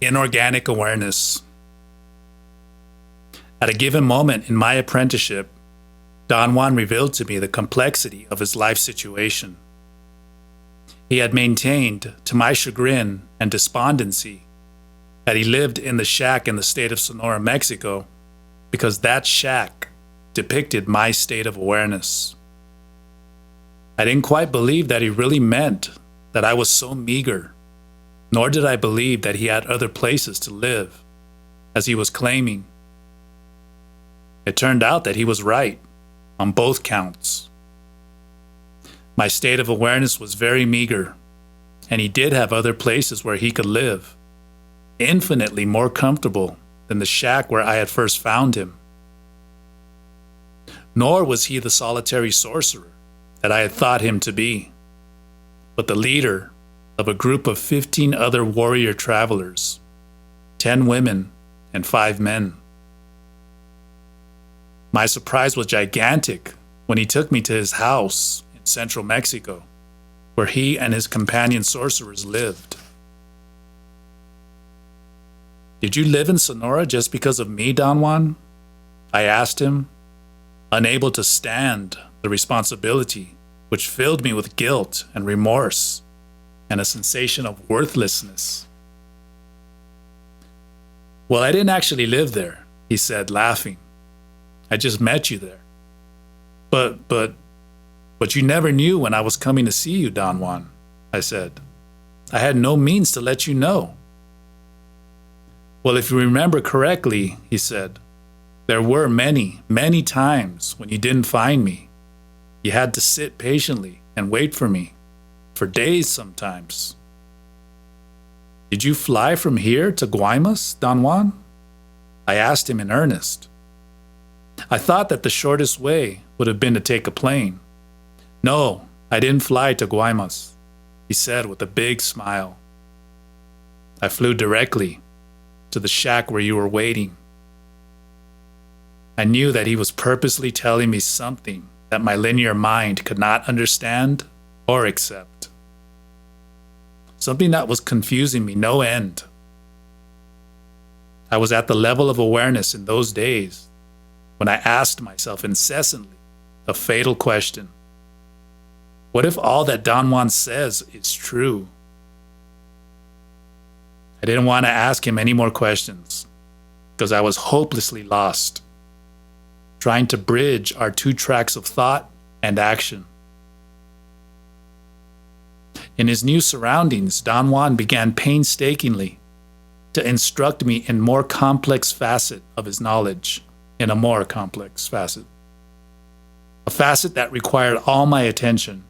Inorganic Awareness. At a given moment in my apprenticeship, Don Juan revealed to me the complexity of his life situation. He had maintained, to my chagrin and despondency, that he lived in the shack in the state of Sonora, Mexico, because that shack depicted my state of awareness. I didn't quite believe that he really meant that I was so meager, nor did I believe that he had other places to live, as he was claiming. It turned out that he was right on both counts. My state of awareness was very meager, and he did have other places where he could live, infinitely more comfortable than the shack where I had first found him. Nor was he the solitary sorcerer that I had thought him to be, but the leader of a group of 15 other warrior travelers, 10 women and 5 men. My surprise was gigantic when he took me to his house in central Mexico, where he and his companion sorcerers lived. "Did you live in Sonora just because of me, Don Juan?" I asked him, unable to stand the responsibility which filled me with guilt and remorse and a sensation of worthlessness. "Well, I didn't actually live there," he said, laughing. "I just met you there. But you never knew when I was coming to see you, Don Juan," I said. "I had no means to let you know." "Well, if you remember correctly," he said, "there were many, many times when you didn't find me. You had to sit patiently and wait for me, for days sometimes." "Did you fly from here to Guaymas, Don Juan?" I asked him in earnest. I thought that the shortest way would have been to take a plane. "No, I didn't fly to Guaymas," he said with a big smile. "I flew directly to the shack where you were waiting." I knew that he was purposely telling me something that my linear mind could not understand or accept. Something that was confusing me no end. I was at the level of awareness in those days when I asked myself incessantly a fatal question. What if all that Don Juan says is true? I didn't want to ask him any more questions because I was hopelessly lost, trying to bridge our 2 tracks of thought and action. In his new surroundings, Don Juan began painstakingly to instruct me in more complex facet of his knowledge, in a more complex facet. A facet that required all my attention.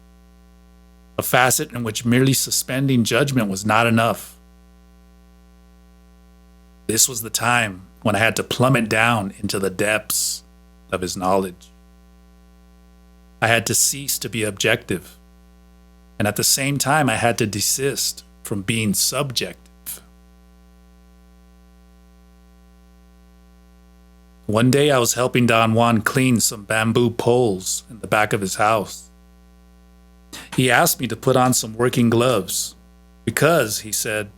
A facet in which merely suspending judgment was not enough. This was the time when I had to plummet down into the depths of his knowledge. I had to cease to be objective, and at the same time I had to desist from being subjective. One day I was helping Don Juan clean some bamboo poles in the back of his house. He asked me to put on some working gloves because, he said,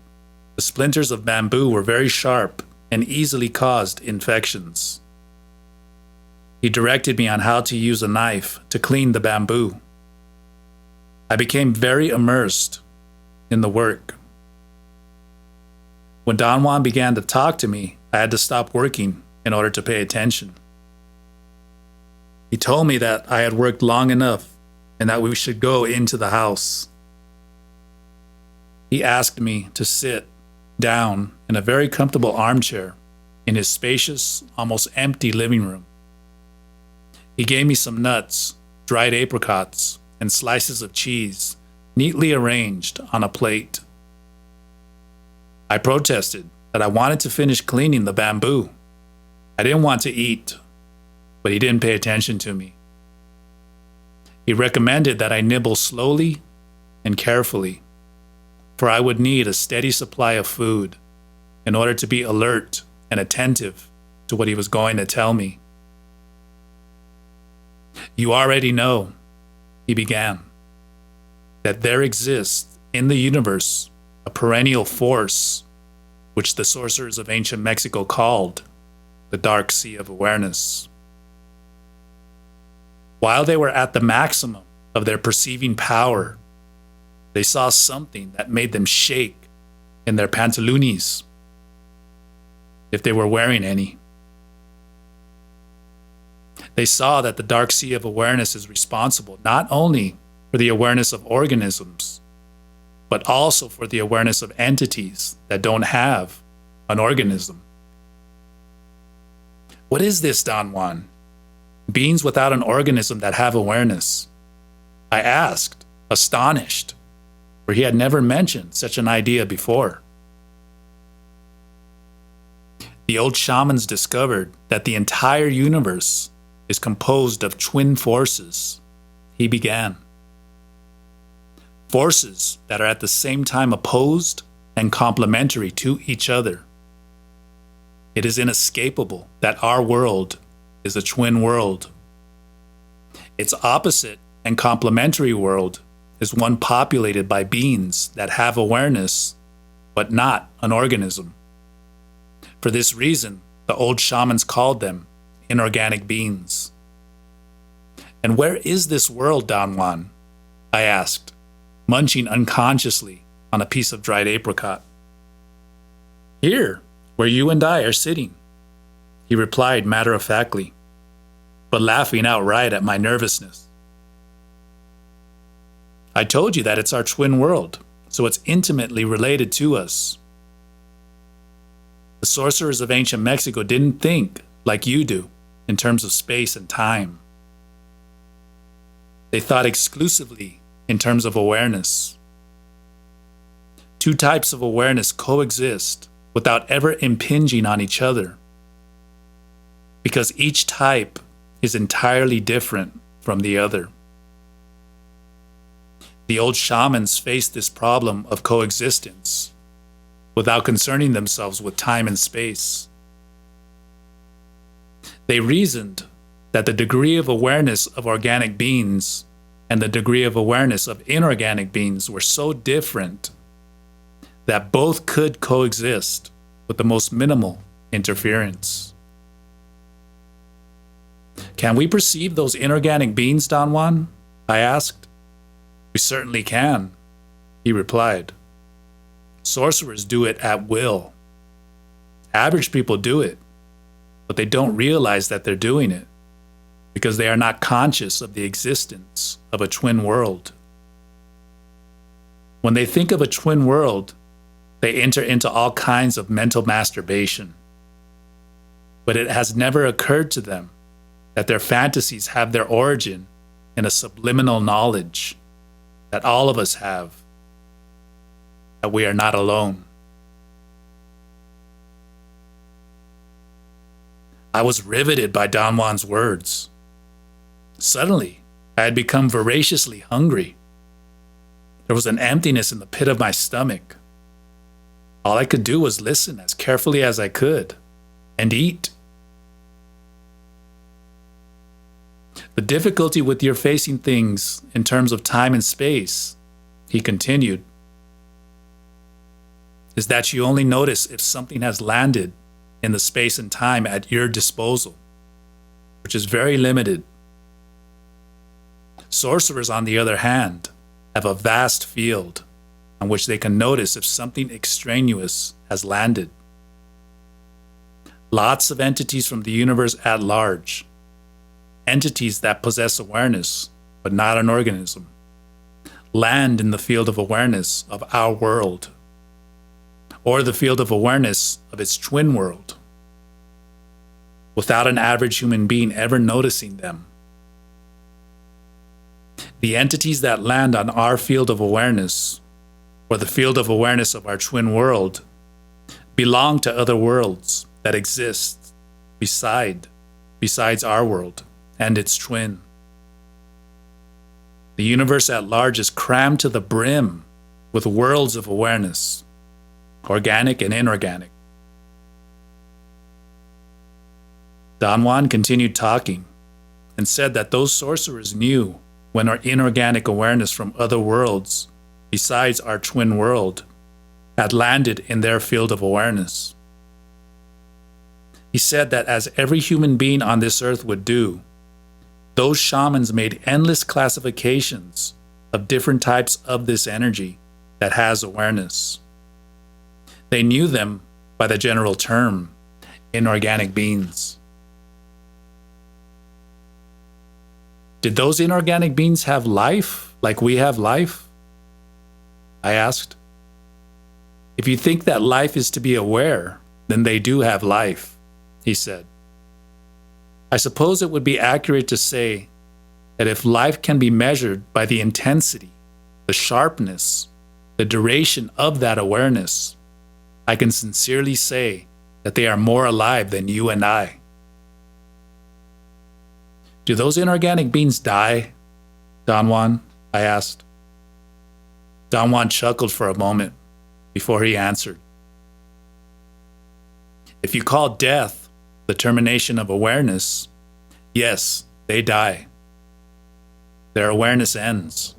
the splinters of bamboo were very sharp and easily caused infections. He directed me on how to use a knife to clean the bamboo. I became very immersed in the work. When Don Juan began to talk to me, I had to stop working in order to pay attention. He told me that I had worked long enough and that we should go into the house. He asked me to sit down in a very comfortable armchair in his spacious, almost empty living room. He gave me some nuts, dried apricots, and slices of cheese, neatly arranged on a plate. I protested that I wanted to finish cleaning the bamboo. I didn't want to eat, but he didn't pay attention to me. He recommended that I nibble slowly and carefully, for I would need a steady supply of food in order to be alert and attentive to what he was going to tell me. "You already know," he began, "that there exists in the universe a perennial force which the sorcerers of ancient Mexico called the Dark Sea of Awareness. While they were at the maximum of their perceiving power, they saw something that made them shake in their pantaloons, if they were wearing any. They saw that the Dark Sea of Awareness is responsible not only for the awareness of organisms, but also for the awareness of entities that don't have an organism. What is this, Don Juan? Beings without an organism that have awareness? I asked, astonished, for he had never mentioned such an idea before. The old shamans discovered that the entire universe is composed of twin forces, he began. Forces that are at the same time opposed and complementary to each other. It is inescapable that our world is a twin world. Its opposite and complementary world is one populated by beings that have awareness, but not an organism. For this reason, the old shamans called them inorganic beings. And where is this world, Don Juan? I asked, munching unconsciously on a piece of dried apricot. Here, where you and I are sitting, he replied matter-of-factly, but laughing outright at my nervousness. I told you that it's our twin world, so it's intimately related to us. The sorcerers of ancient Mexico didn't think like you do in terms of space and time. They thought exclusively in terms of awareness. Two types of awareness coexist without ever impinging on each other, because each type is entirely different from the other. The old shamans faced this problem of coexistence without concerning themselves with time and space. They reasoned that the degree of awareness of organic beings and the degree of awareness of inorganic beings were so different that both could coexist with the most minimal interference. Can we perceive those inorganic beings, Don Juan? I asked. We certainly can, he replied. Sorcerers do it at will. Average people do it, but they don't realize that they're doing it because they are not conscious of the existence of a twin world. When they think of a twin world, they enter into all kinds of mental masturbation. But it has never occurred to them that their fantasies have their origin in a subliminal knowledge that all of us have, that we are not alone. I was riveted by Don Juan's words. Suddenly, I had become voraciously hungry. There was an emptiness in the pit of my stomach. All I could do was listen as carefully as I could and eat. The difficulty with your facing things in terms of time and space, he continued, is that you only notice if something has landed in the space and time at your disposal, which is very limited. Sorcerers, on the other hand, have a vast field on which they can notice if something extraneous has landed. Lots of entities from the universe at large, entities that possess awareness, but not an organism, land in the field of awareness of our world, or the field of awareness of its twin world, without an average human being ever noticing them. The entities that land on our field of awareness, or the field of awareness of our twin world, belong to other worlds that exist besides our world and its twin. The universe at large is crammed to the brim with worlds of awareness, organic and inorganic. Don Juan continued talking and said that those sorcerers knew when our inorganic awareness from other worlds besides our twin world had landed in their field of awareness. He said that as every human being on this earth would do, those shamans made endless classifications of different types of this energy that has awareness. They knew them by the general term, inorganic beings. Did those inorganic beings have life like we have life? I asked. If you think that life is to be aware, then they do have life, he said. I suppose it would be accurate to say that if life can be measured by the intensity, the sharpness, the duration of that awareness, I can sincerely say that they are more alive than you and I. Do those inorganic beings die, Don Juan? I asked. Don Juan chuckled for a moment before he answered. If you call death the termination of awareness, yes, they die. Their awareness ends.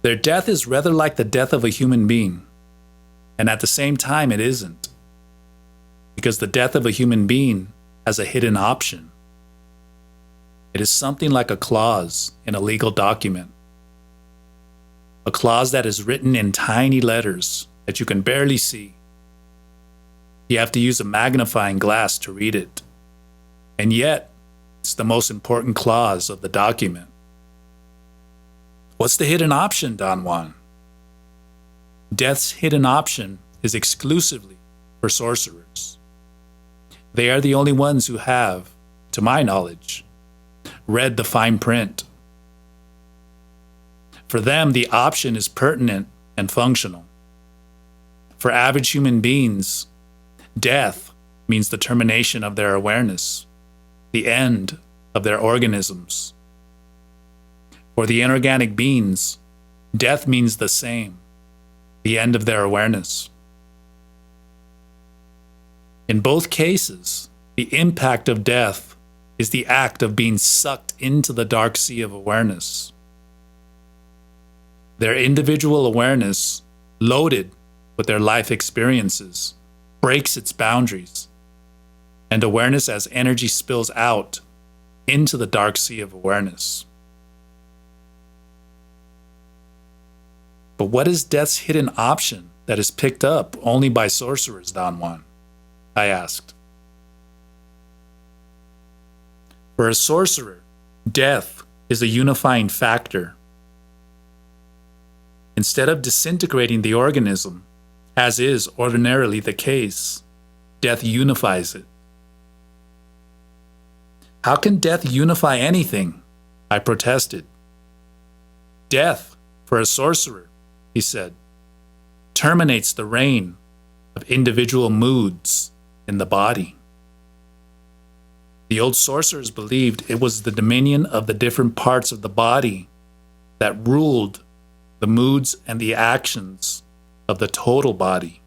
Their death is rather like the death of a human being, and at the same time it isn't, because the death of a human being has a hidden option. It is something like a clause in a legal document, a clause that is written in tiny letters that you can barely see. You have to use a magnifying glass to read it, and yet it's the most important clause of the document. What's the hidden option, Don Juan? Death's hidden option is exclusively for sorcerers. They are the only ones who have, to my knowledge, read the fine print. For them, the option is pertinent and functional. For average human beings, death means the termination of their awareness, the end of their organisms. For the inorganic beings, death means the same, the end of their awareness. In both cases, the impact of death is the act of being sucked into the dark sea of awareness. Their individual awareness, loaded with their life experiences, breaks its boundaries, and awareness as energy spills out into the dark sea of awareness. But what is death's hidden option that is picked up only by sorcerers, Don Juan? I asked. For a sorcerer, death is a unifying factor. Instead of disintegrating the organism, as is ordinarily the case, death unifies it. How can death unify anything? I protested. Death, for a sorcerer, he said, terminates the reign of individual moods in the body. The old sorcerers believed it was the dominion of the different parts of the body that ruled the moods and the actions of the total body.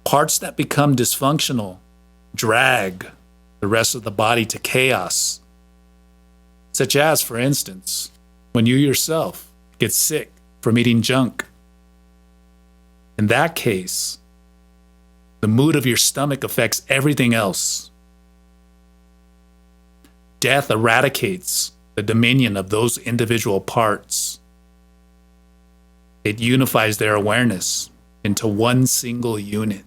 Parts that become dysfunctional drag the rest of the body to chaos, such as, for instance, when you yourself get sick from eating junk. In that case, the mood of your stomach affects everything else. Death eradicates the dominion of those individual parts. It unifies their awareness into one single unit.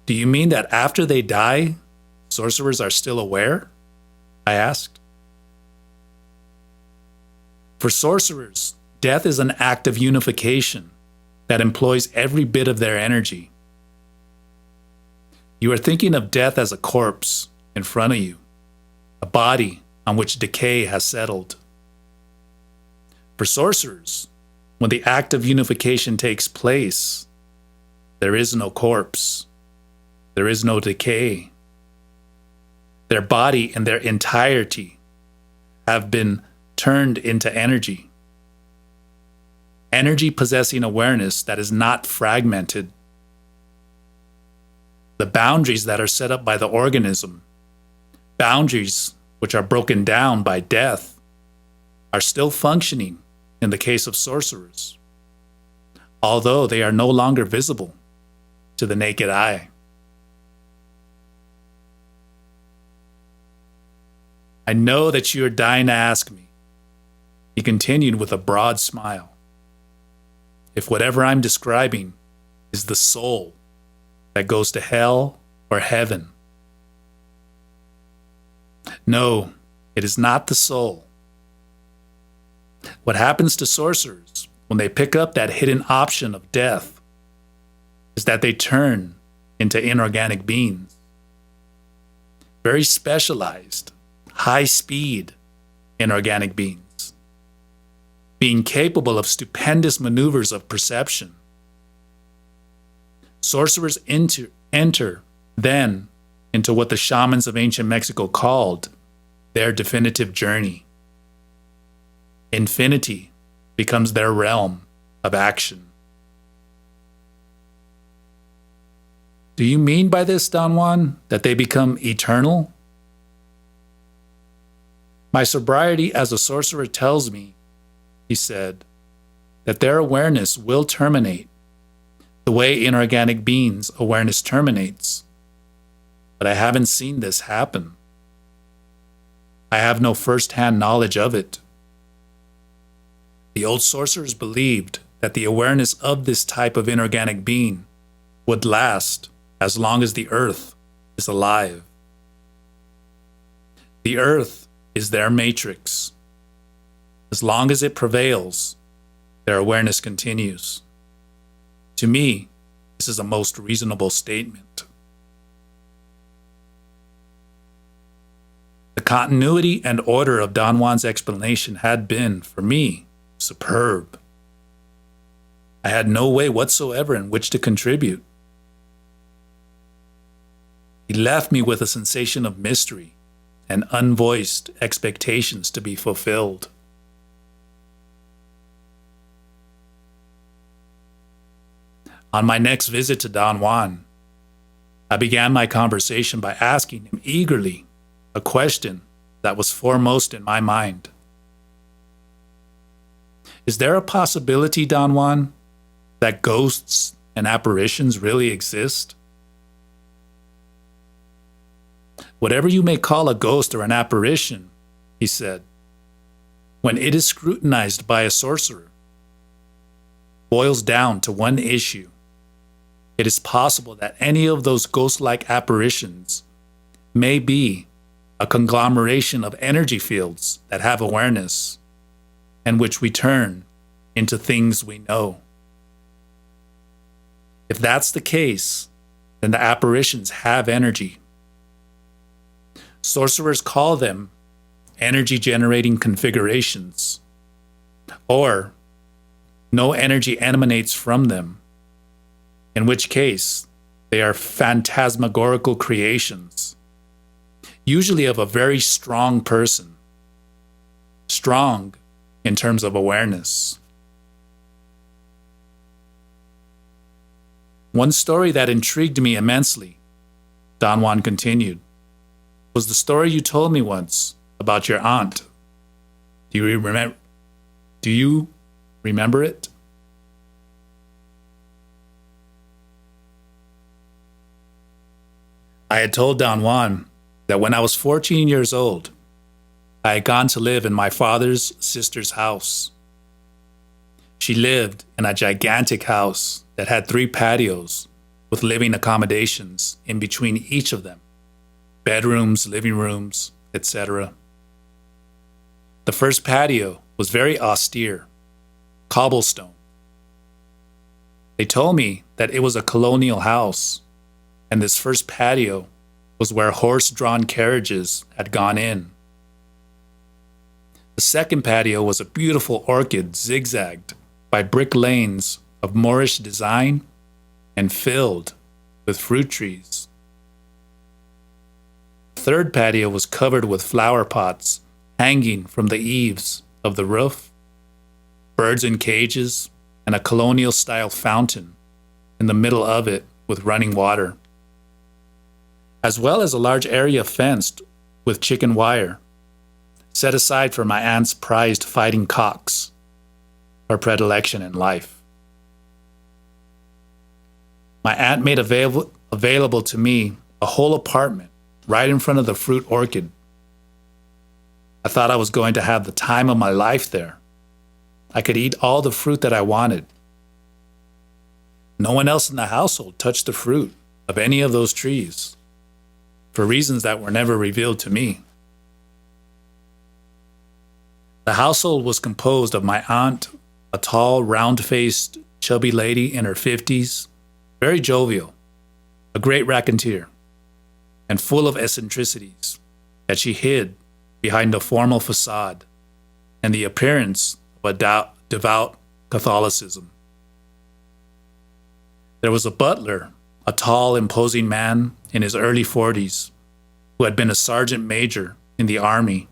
Do you mean that after they die, sorcerers are still aware? I asked. For sorcerers, death is an act of unification that employs every bit of their energy. You are thinking of death as a corpse in front of you, a body on which decay has settled. For sorcerers, when the act of unification takes place, there is no corpse. There is no decay. Their body in their entirety have been turned into energy. Energy possessing awareness that is not fragmented. The boundaries that are set up by the organism, boundaries which are broken down by death, are still functioning in the case of sorcerers, although they are no longer visible to the naked eye. I know that you are dying to ask me, he continued with a broad smile, if whatever I'm describing is the soul that goes to hell or heaven. No, it is not the soul. What happens to sorcerers when they pick up that hidden option of death is that they turn into inorganic beings. Very specialized, high-speed inorganic beings, being capable of stupendous maneuvers of perception. Sorcerers enter then into what the shamans of ancient Mexico called their definitive journey. Infinity becomes their realm of action. Do you mean by this, Don Juan, that they become eternal? My sobriety as a sorcerer tells me, he said, that their awareness will terminate the way inorganic beings' awareness terminates. But I haven't seen this happen. I have no first-hand knowledge of it. The old sorcerers believed that the awareness of this type of inorganic being would last as long as the earth is alive. The earth is their matrix. As long as it prevails, their awareness continues. To me, this is a most reasonable statement. The continuity and order of Don Juan's explanation had been, for me, superb. I had no way whatsoever in which to contribute. He left me with a sensation of mystery and unvoiced expectations to be fulfilled. On my next visit to Don Juan, I began my conversation by asking him eagerly a question that was foremost in my mind. Is there a possibility, Don Juan, that ghosts and apparitions really exist? Whatever you may call a ghost or an apparition, he said, when it is scrutinized by a sorcerer, boils down to one issue. It is possible that any of those ghost-like apparitions may be a conglomeration of energy fields that have awareness and which we turn into things we know. If that's the case, then the apparitions have energy. Sorcerers call them energy-generating configurations, or no energy emanates from them, in which case they are phantasmagorical creations, usually of a very strong person, strong in terms of awareness. One story that intrigued me immensely, Don Juan continued, was the story you told me once about your aunt. Do you remember it? I had told Don Juan that when I was 14 years old, I had gone to live in my father's sister's house. She lived in a gigantic house that had 3 patios with living accommodations in between each of them. Bedrooms, living rooms, etc. The first patio was very austere, cobblestone. They told me that it was a colonial house, and this first patio was where horse-drawn carriages had gone in. The second patio was a beautiful orchid zigzagged by brick lanes of Moorish design and filled with fruit trees. The third patio was covered with flower pots hanging from the eaves of the roof, birds in cages, and a colonial-style fountain in the middle of it with running water, as well as a large area fenced with chicken wire, set aside for my aunt's prized fighting cocks, her predilection in life. My aunt made available to me a whole apartment right in front of the fruit orchard. I thought I was going to have the time of my life there. I could eat all the fruit that I wanted. No one else in the household touched the fruit of any of those trees, for reasons that were never revealed to me. The household was composed of my aunt, a tall, round-faced, chubby lady in her 50s, very jovial, a great raconteur, and full of eccentricities that she hid behind a formal facade and the appearance of a devout Catholicism. There was a butler, a tall, imposing man in his early 40s, who had been a sergeant major in the army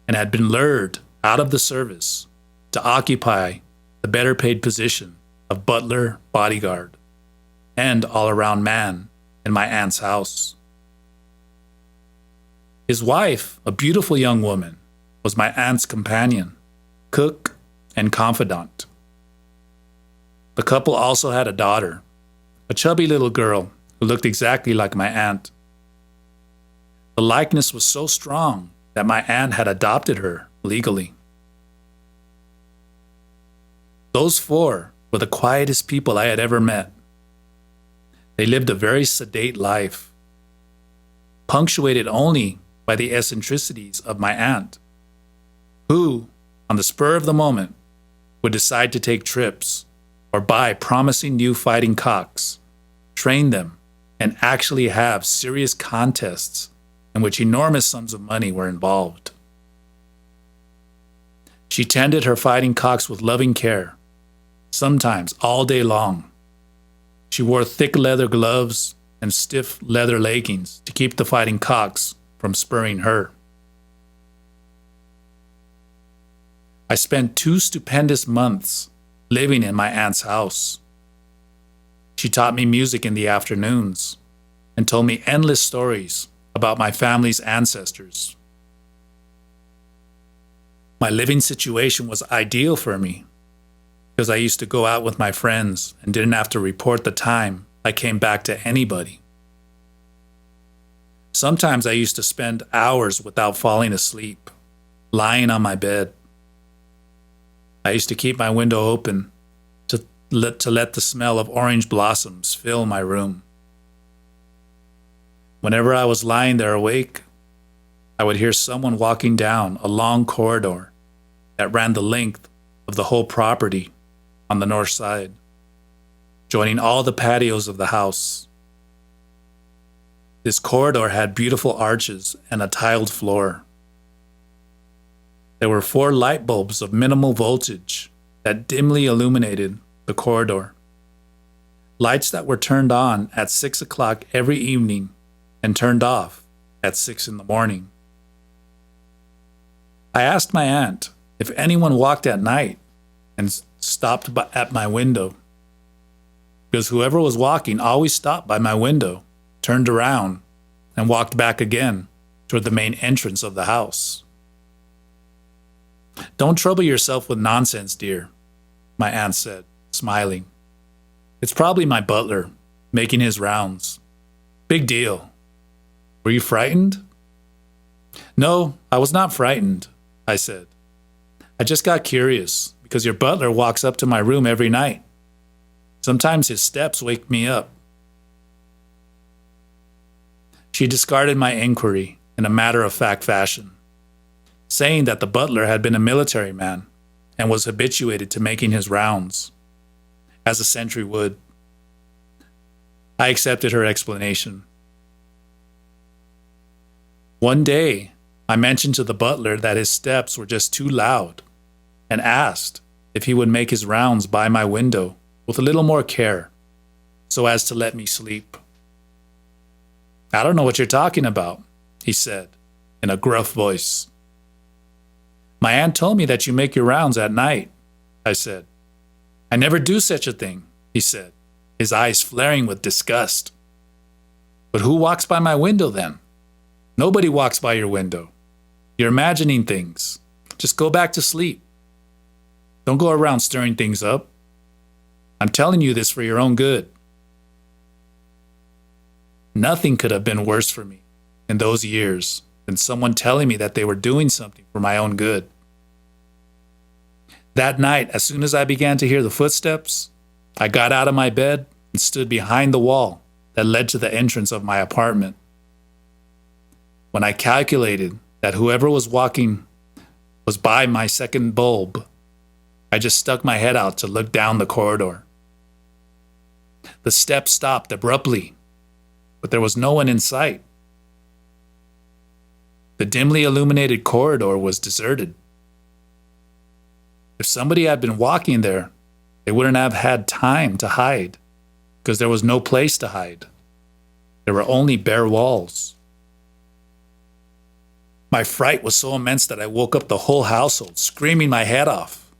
and had been lured out of the service to occupy the better paid position of butler bodyguard and all-around man in my aunt's house. His wife, a beautiful young woman, was my aunt's companion, cook, and confidant. The couple also had a daughter, a chubby little girl who looked exactly like my aunt. The likeness was so strong that my aunt had adopted her legally. Those four were the quietest people I had ever met. They lived a very sedate life, punctuated only by the eccentricities of my aunt, who, on the spur of the moment, would decide to take trips or buy promising new fighting cocks, train them, and actually have serious contests in which enormous sums of money were involved. She tended her fighting cocks with loving care, sometimes all day long. She wore thick leather gloves and stiff leather leggings to keep the fighting cocks from spurring her. I spent 2 stupendous months living in my aunt's house. She taught me music in the afternoons and told me endless stories about my family's ancestors. My living situation was ideal for me because I used to go out with my friends and didn't have to report the time I came back to anybody. Sometimes I used to spend hours without falling asleep, lying on my bed. I used to keep my window open to let the smell of orange blossoms fill my room. Whenever I was lying there awake, I would hear someone walking down a long corridor that ran the length of the whole property on the north side, joining all the patios of the house. This corridor had beautiful arches and a tiled floor. There were 4 light bulbs of minimal voltage that dimly illuminated the corridor. Lights that were turned on at 6 o'clock every evening and turned off at 6 in the morning. I asked my aunt if anyone walked at night and stopped at my window, because whoever was walking always stopped by my window, turned around, and walked back again toward the main entrance of the house. "Don't trouble yourself with nonsense, dear," my aunt said, smiling. "It's probably my butler, making his rounds. Big deal. Were you frightened?" "No, I was not frightened," I said. "I just got curious because your butler walks up to my room every night. Sometimes his steps wake me up." She discarded my inquiry in a matter-of-fact fashion, saying that the butler had been a military man and was habituated to making his rounds, as a sentry would. I accepted her explanation. One day, I mentioned to the butler that his steps were just too loud and asked if he would make his rounds by my window with a little more care so as to let me sleep. "I don't know what you're talking about," he said in a gruff voice. "My aunt told me that you make your rounds at night," I said. "I never do such a thing," he said, his eyes flaring with disgust. "But who walks by my window then?" "Nobody walks by your window. You're imagining things. Just go back to sleep. Don't go around stirring things up. I'm telling you this for your own good. Nothing could have been worse for me in those years than someone telling me that they were doing something for my own good. That night, as soon as I began to hear the footsteps, I got out of my bed and stood behind the wall that led to the entrance of my apartment. When I calculated that whoever was walking was by my second bulb, I just stuck my head out to look down the corridor. The steps stopped abruptly, but there was no one in sight. The dimly illuminated corridor was deserted. If somebody had been walking there, they wouldn't have had time to hide, because there was no place to hide. There were only bare walls. My fright was so immense that I woke up the whole household, screaming my head off.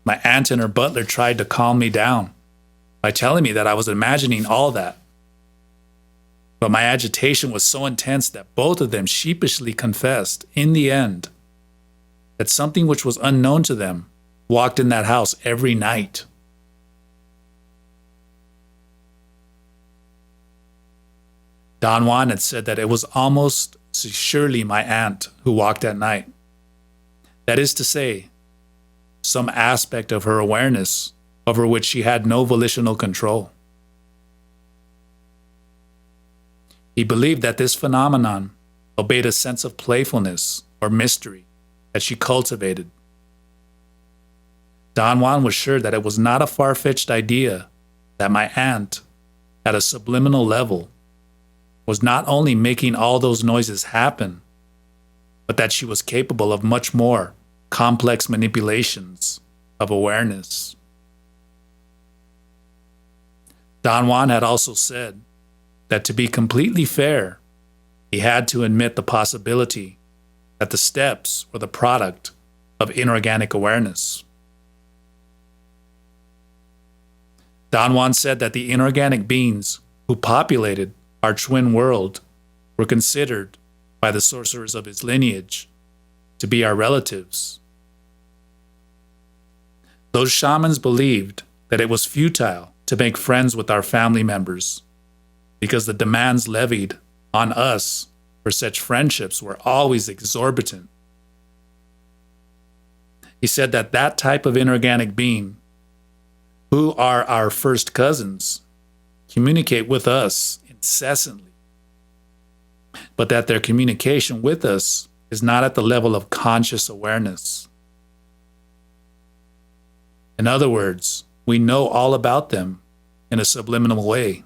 My aunt and her butler tried to calm me down by telling me that I was imagining all that. But my agitation was so intense that both of them sheepishly confessed, in the end, that something which was unknown to them walked in that house every night. Don Juan had said that it was almost surely my aunt who walked at night. That is to say, some aspect of her awareness over which she had no volitional control. He believed that this phenomenon obeyed a sense of playfulness or mystery that she cultivated. Don Juan was sure that it was not a far-fetched idea that my aunt, at a subliminal level, was not only making all those noises happen, but that she was capable of much more complex manipulations of awareness. Don Juan had also said that to be completely fair, he had to admit the possibility that the steps were the product of inorganic awareness. Don Juan said that the inorganic beings who populated our twin world were considered by the sorcerers of his lineage to be our relatives. Those shamans believed that it was futile to make friends with our family members because the demands levied on us for such friendships were always exorbitant. He said that that type of inorganic being, who are our first cousins, communicate with us incessantly, but that their communication with us is not at the level of conscious awareness. In other words, we know all about them in a subliminal way,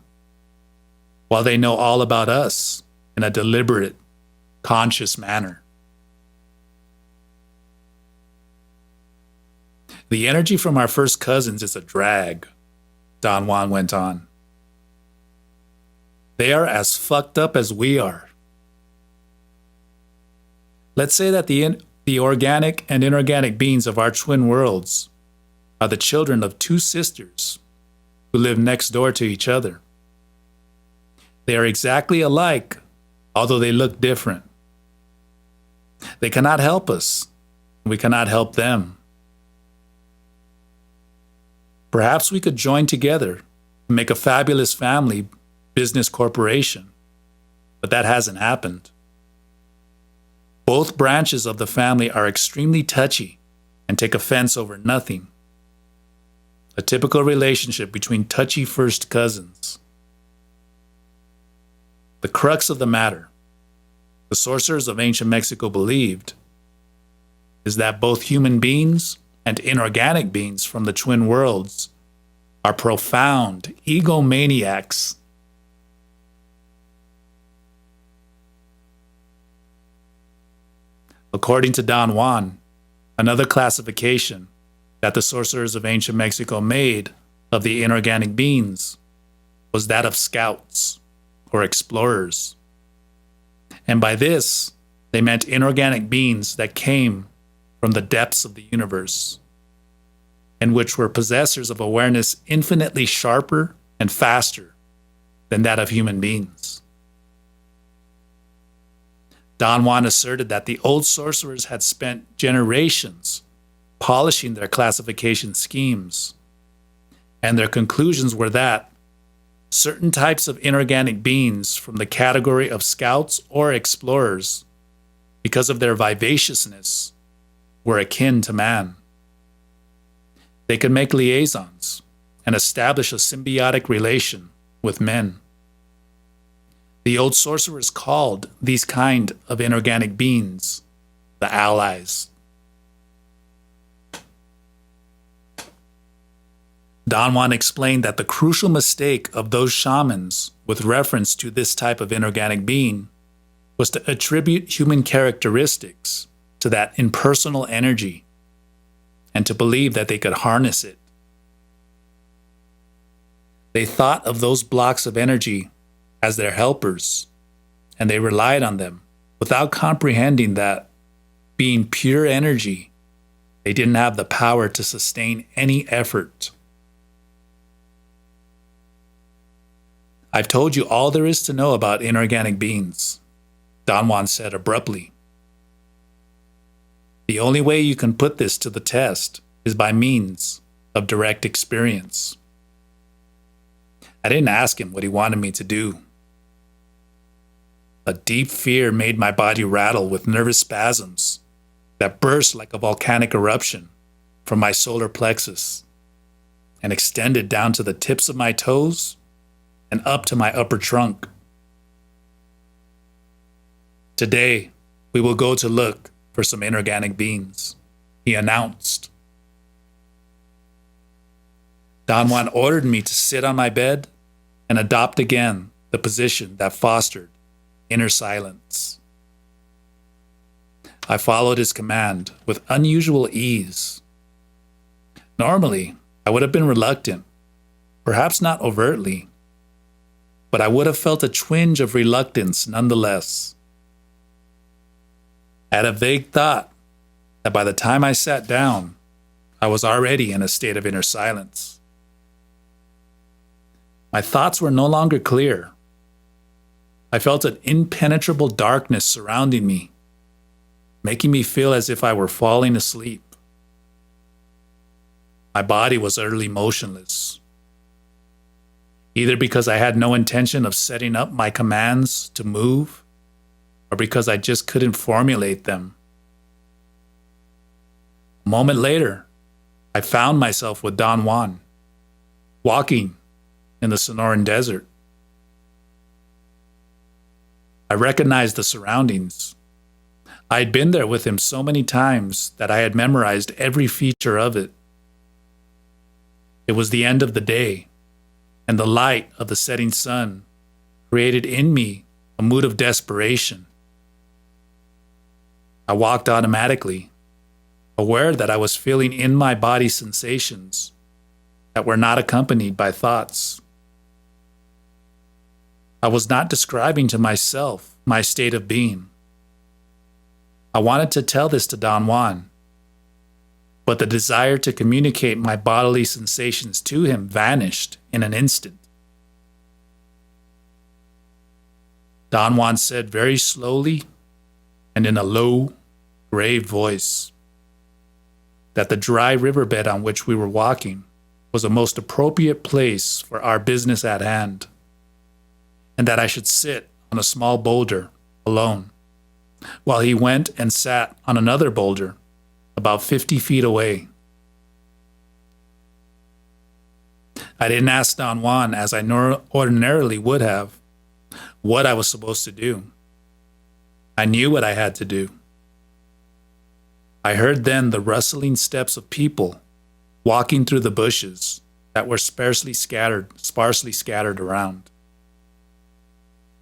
while they know all about us in a deliberate, conscious manner. The energy from our first cousins is a drag, Don Juan went on. They are as fucked up as we are. Let's say that the organic and inorganic beings of our twin worlds are the children of two sisters who live next door to each other. They are exactly alike, although they look different. They cannot help us, and we cannot help them. Perhaps we could join together and make a fabulous family business corporation, but that hasn't happened. Both branches of the family are extremely touchy and take offense over nothing. A typical relationship between touchy first cousins. The crux of the matter, the sorcerers of ancient Mexico believed, is that both human beings and inorganic beings from the twin worlds are profound egomaniacs. According to Don Juan, another classification that the sorcerers of ancient Mexico made of the inorganic beings was that of scouts or explorers. And by this, they meant inorganic beings that came from the depths of the universe, and which were possessors of awareness infinitely sharper and faster than that of human beings. Don Juan asserted that the old sorcerers had spent generations polishing their classification schemes, and their conclusions were that certain types of inorganic beings from the category of scouts or explorers, because of their vivaciousness, were akin to man. They could make liaisons and establish a symbiotic relation with men. The old sorcerers called these kind of inorganic beings the allies. Don Juan explained that the crucial mistake of those shamans with reference to this type of inorganic being was to attribute human characteristics to that impersonal energy and to believe that they could harness it. They thought of those blocks of energy as their helpers, and they relied on them without comprehending that, being pure energy, they didn't have the power to sustain any effort. I've told you all there is to know about inorganic beings, Don Juan said abruptly. The only way you can put this to the test is by means of direct experience. I didn't ask him what he wanted me to do. A deep fear made my body rattle with nervous spasms that burst like a volcanic eruption from my solar plexus and extended down to the tips of my toes and up to my upper trunk. Today, we will go to look for some inorganic beings, he announced. Don Juan ordered me to sit on my bed and adopt again the position that fostered inner silence. I followed his command with unusual ease. Normally, I would have been reluctant, perhaps not overtly, but I would have felt a twinge of reluctance nonetheless. I had a vague thought that by the time I sat down, I was already in a state of inner silence. My thoughts were no longer clear. I felt an impenetrable darkness surrounding me, making me feel as if I were falling asleep. My body was utterly motionless, either because I had no intention of setting up my commands to move, or because I just couldn't formulate them. A moment later, I found myself with Don Juan, walking in the Sonoran Desert. I recognized the surroundings. I had been there with him so many times that I had memorized every feature of it. It was the end of the day, and the light of the setting sun created in me a mood of desperation. I walked automatically, aware that I was feeling in my body sensations that were not accompanied by thoughts. I was not describing to myself my state of being. I wanted to tell this to Don Juan, but the desire to communicate my bodily sensations to him vanished in an instant. Don Juan said very slowly and in a low, grave voice that the dry riverbed on which we were walking was a most appropriate place for our business at hand, and that I should sit on a small boulder alone, while he went and sat on another boulder about 50 feet away. I didn't ask Don Juan, as I ordinarily would have, what I was supposed to do. I knew what I had to do. I heard then the rustling steps of people walking through the bushes that were sparsely scattered around.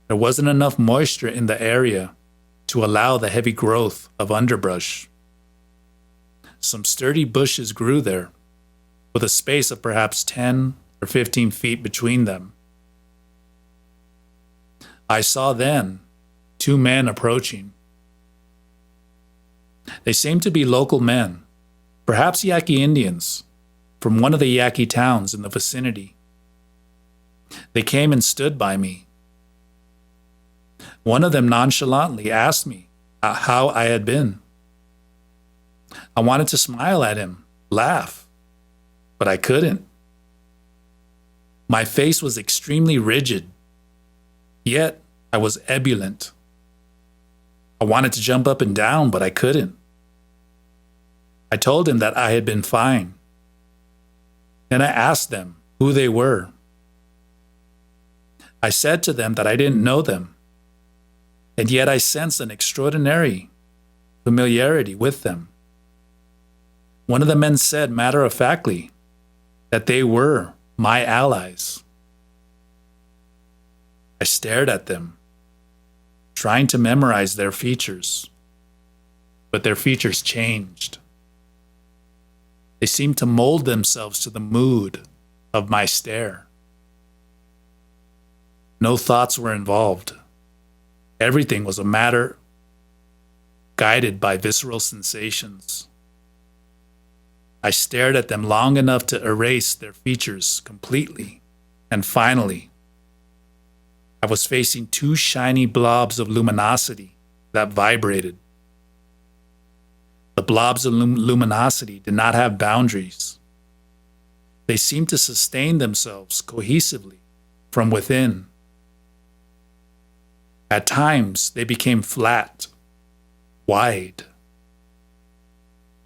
There wasn't enough moisture in the area to allow the heavy growth of underbrush. Some sturdy bushes grew there, with a space of perhaps 10 or 15 feet between them. I saw then 2 men approaching. They seemed to be local men, perhaps Yaqui Indians, from one of the Yaqui towns in the vicinity. They came and stood by me. One of them nonchalantly asked me how I had been. I wanted to smile at him, laugh, but I couldn't. My face was extremely rigid, yet I was ebullient. I wanted to jump up and down, but I couldn't. I told him that I had been fine. Then I asked them who they were. I said to them that I didn't know them, and yet I sensed an extraordinary familiarity with them. One of the men said matter-of-factly that they were my allies. I stared at them, trying to memorize their features, but their features changed. They seemed to mold themselves to the mood of my stare. No thoughts were involved. Everything was a matter guided by visceral sensations. I stared at them long enough to erase their features completely, and finally, I was facing two shiny blobs of luminosity that vibrated. The blobs of luminosity did not have boundaries. They seemed to sustain themselves cohesively from within. At times, they became flat, wide.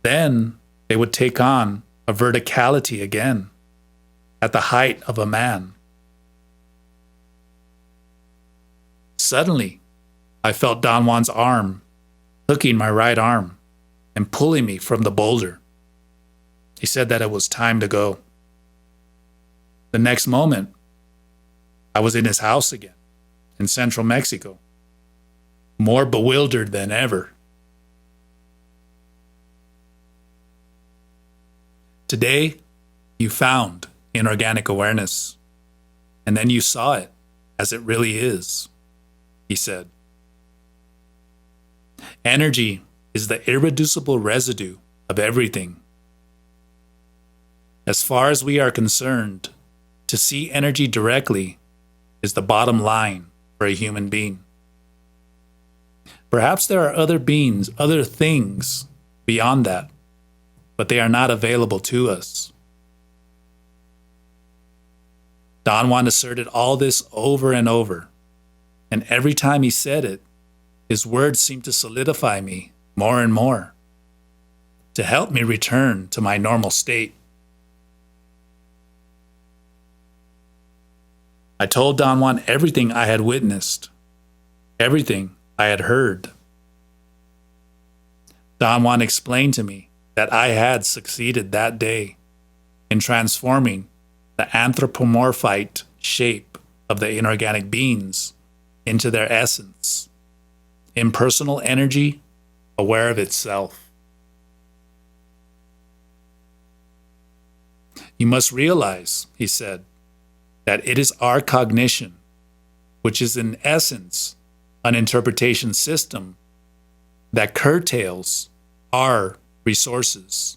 Then they would take on a verticality again, at the height of a man. Suddenly, I felt Don Juan's arm hooking my right arm and pulling me from the boulder. He said that it was time to go. The next moment, I was in his house again, in central Mexico, more bewildered than ever. Today, you found inorganic awareness, and then you saw it as it really is, he said. Energy is the irreducible residue of everything. As far as we are concerned, to see energy directly is the bottom line for a human being. Perhaps there are other beings, other things beyond that, but they are not available to us. Don Juan asserted all this over and over, and every time he said it, his words seemed to solidify me more and more, to help me return to my normal state. I told Don Juan everything I had witnessed, everything I had heard. Don Juan explained to me that I had succeeded that day in transforming the anthropomorphite shape of the inorganic beings into their essence, impersonal energy aware of itself. You must realize, he said, that it is our cognition, which is in essence an interpretation system that curtails our resources.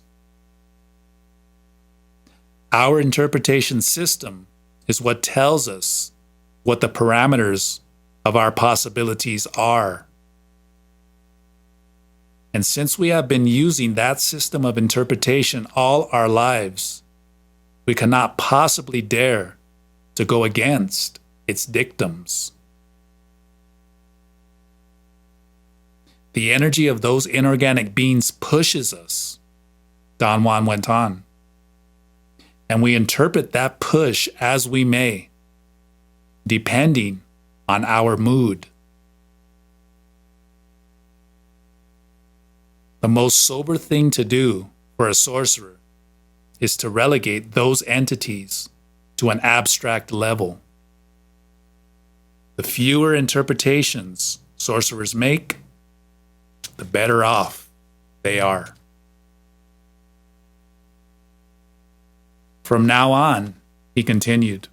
Our interpretation system is what tells us what the parameters of our possibilities are. And since we have been using that system of interpretation all our lives, we cannot possibly dare to go against its dictums. The energy of those inorganic beings pushes us, Don Juan went on, and we interpret that push as we may, depending on our mood. The most sober thing to do for a sorcerer is to relegate those entities to an abstract level. The fewer interpretations sorcerers make, the better off they are. From now on, he continued,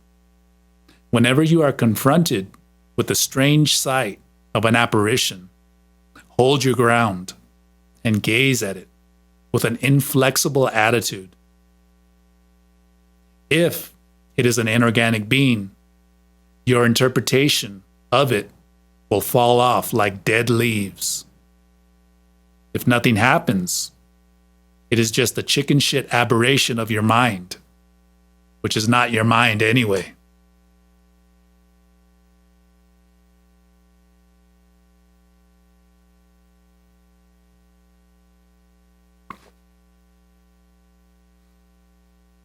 whenever you are confronted with the strange sight of an apparition, hold your ground and gaze at it with an inflexible attitude. If it is an inorganic being, your interpretation of it will fall off like dead leaves, If nothing happens, it is just a chicken shit aberration of your mind, which is not your mind anyway.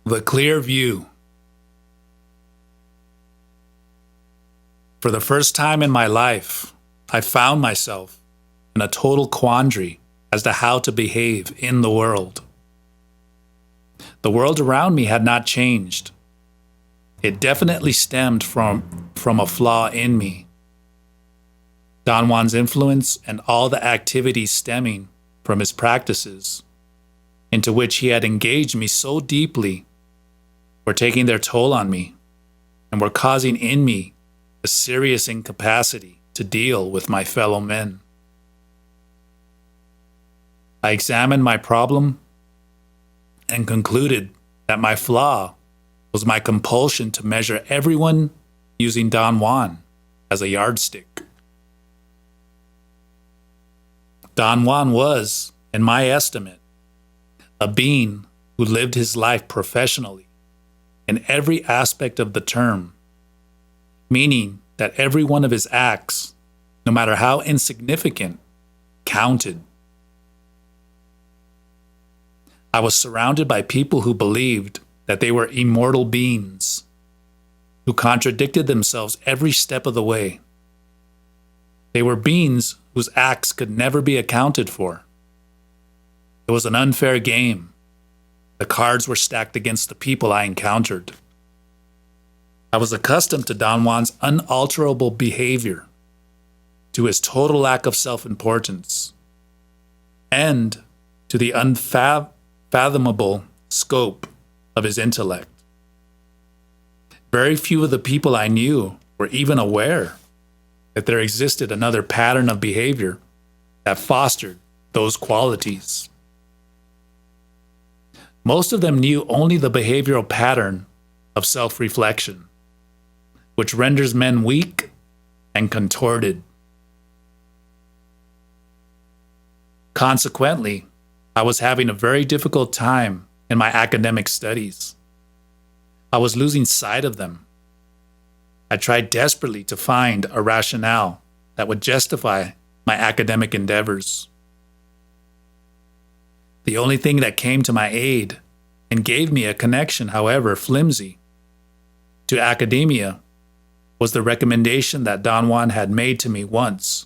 The clear view. For the first time in my life, I found myself in a total quandary as to how to behave in the world. The world around me had not changed. It definitely stemmed from a flaw in me. Don Juan's influence and all the activities stemming from his practices, into which he had engaged me so deeply, were taking their toll on me and were causing in me a serious incapacity to deal with my fellow men. I examined my problem and concluded that my flaw was my compulsion to measure everyone using Don Juan as a yardstick. Don Juan was, in my estimate, a being who lived his life professionally in every aspect of the term, meaning that every one of his acts, no matter how insignificant, counted. I was surrounded by people who believed that they were immortal beings, who contradicted themselves every step of the way. They were beings whose acts could never be accounted for. It was an unfair game. The cards were stacked against the people I encountered. I was accustomed to Don Juan's unalterable behavior, to his total lack of self-importance, and to the unfathomable scope of his intellect. Very few of the people I knew were even aware that there existed another pattern of behavior that fostered those qualities. Most of them knew only the behavioral pattern of self-reflection, which renders men weak and contorted. Consequently, I was having a very difficult time in my academic studies. I was losing sight of them. I tried desperately to find a rationale that would justify my academic endeavors. The only thing that came to my aid and gave me a connection, however flimsy, to academia was the recommendation that Don Juan had made to me once,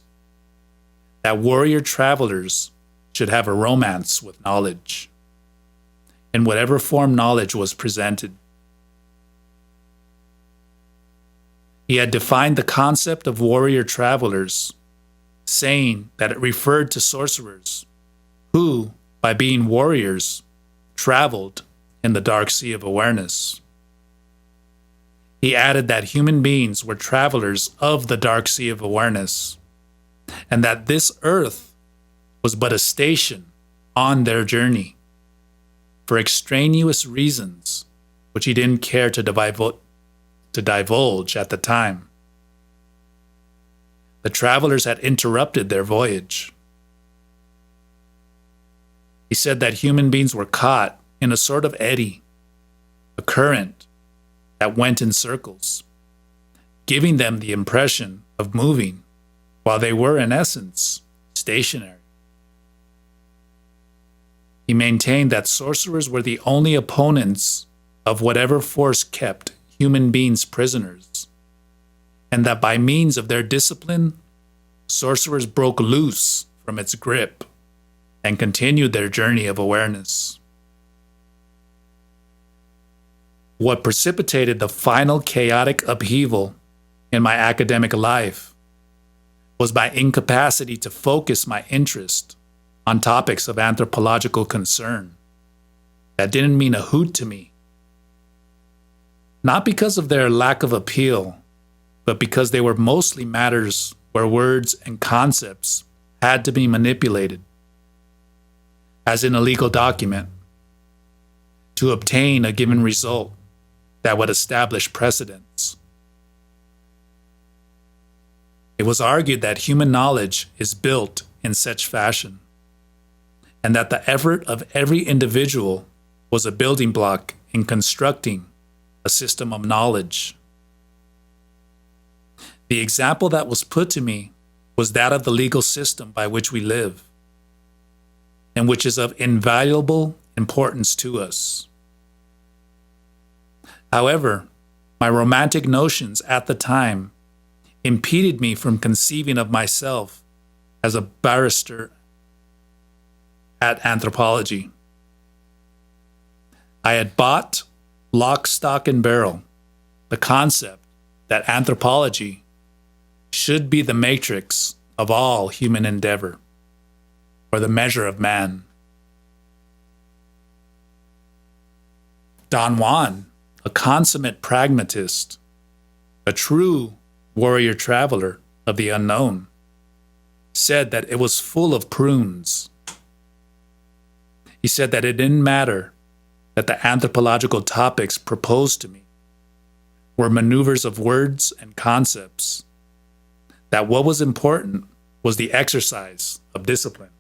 that warrior travelers should have a romance with knowledge, in whatever form knowledge was presented. He had defined the concept of warrior travelers, saying that it referred to sorcerers who, by being warriors, traveled in the dark sea of awareness. He added that human beings were travelers of the dark sea of awareness, and that this earth was but a station on their journey for extraneous reasons which he didn't care to divulge at the time. The travelers had interrupted their voyage. He said that human beings were caught in a sort of eddy, a current that went in circles, giving them the impression of moving while they were, in essence, stationary. He maintained that sorcerers were the only opponents of whatever force kept human beings prisoners, and that by means of their discipline, sorcerers broke loose from its grip and continued their journey of awareness. What precipitated the final chaotic upheaval in my academic life was my incapacity to focus my interest on topics of anthropological concern that didn't mean a hoot to me. Not because of their lack of appeal, but because they were mostly matters where words and concepts had to be manipulated, as in a legal document, to obtain a given result that would establish precedents. It was argued that human knowledge is built in such fashion, and that the effort of every individual was a building block in constructing a system of knowledge. The example that was put to me was that of the legal system by which we live, and which is of invaluable importance to us. However, my romantic notions at the time impeded me from conceiving of myself as a barrister at anthropology. I had bought, lock, stock, and barrel, the concept that anthropology should be the matrix of all human endeavor, or the measure of man. Don Juan, a consummate pragmatist, a true warrior traveler of the unknown, said that it was full of prunes. He said that it didn't matter that the anthropological topics proposed to me were maneuvers of words and concepts, that what was important was the exercise of discipline.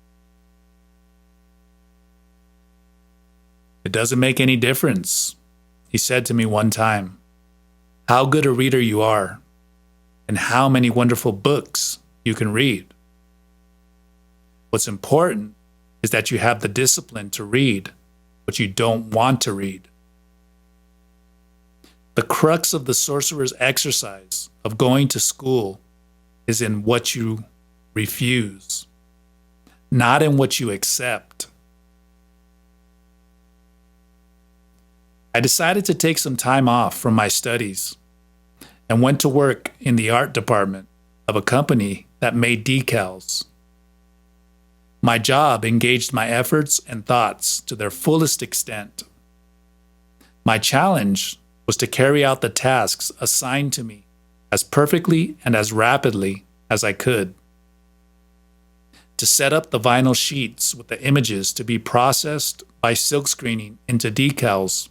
It doesn't make any difference, he said to me one time, how good a reader you are and how many wonderful books you can read. What's important is that you have the discipline to read what you don't want to read. The crux of the sorcerer's exercise of going to school is in what you refuse, not in what you accept. I decided to take some time off from my studies and went to work in the art department of a company that made decals. My job engaged my efforts and thoughts to their fullest extent. My challenge was to carry out the tasks assigned to me as perfectly and as rapidly as I could. To set up the vinyl sheets with the images to be processed by silkscreening into decals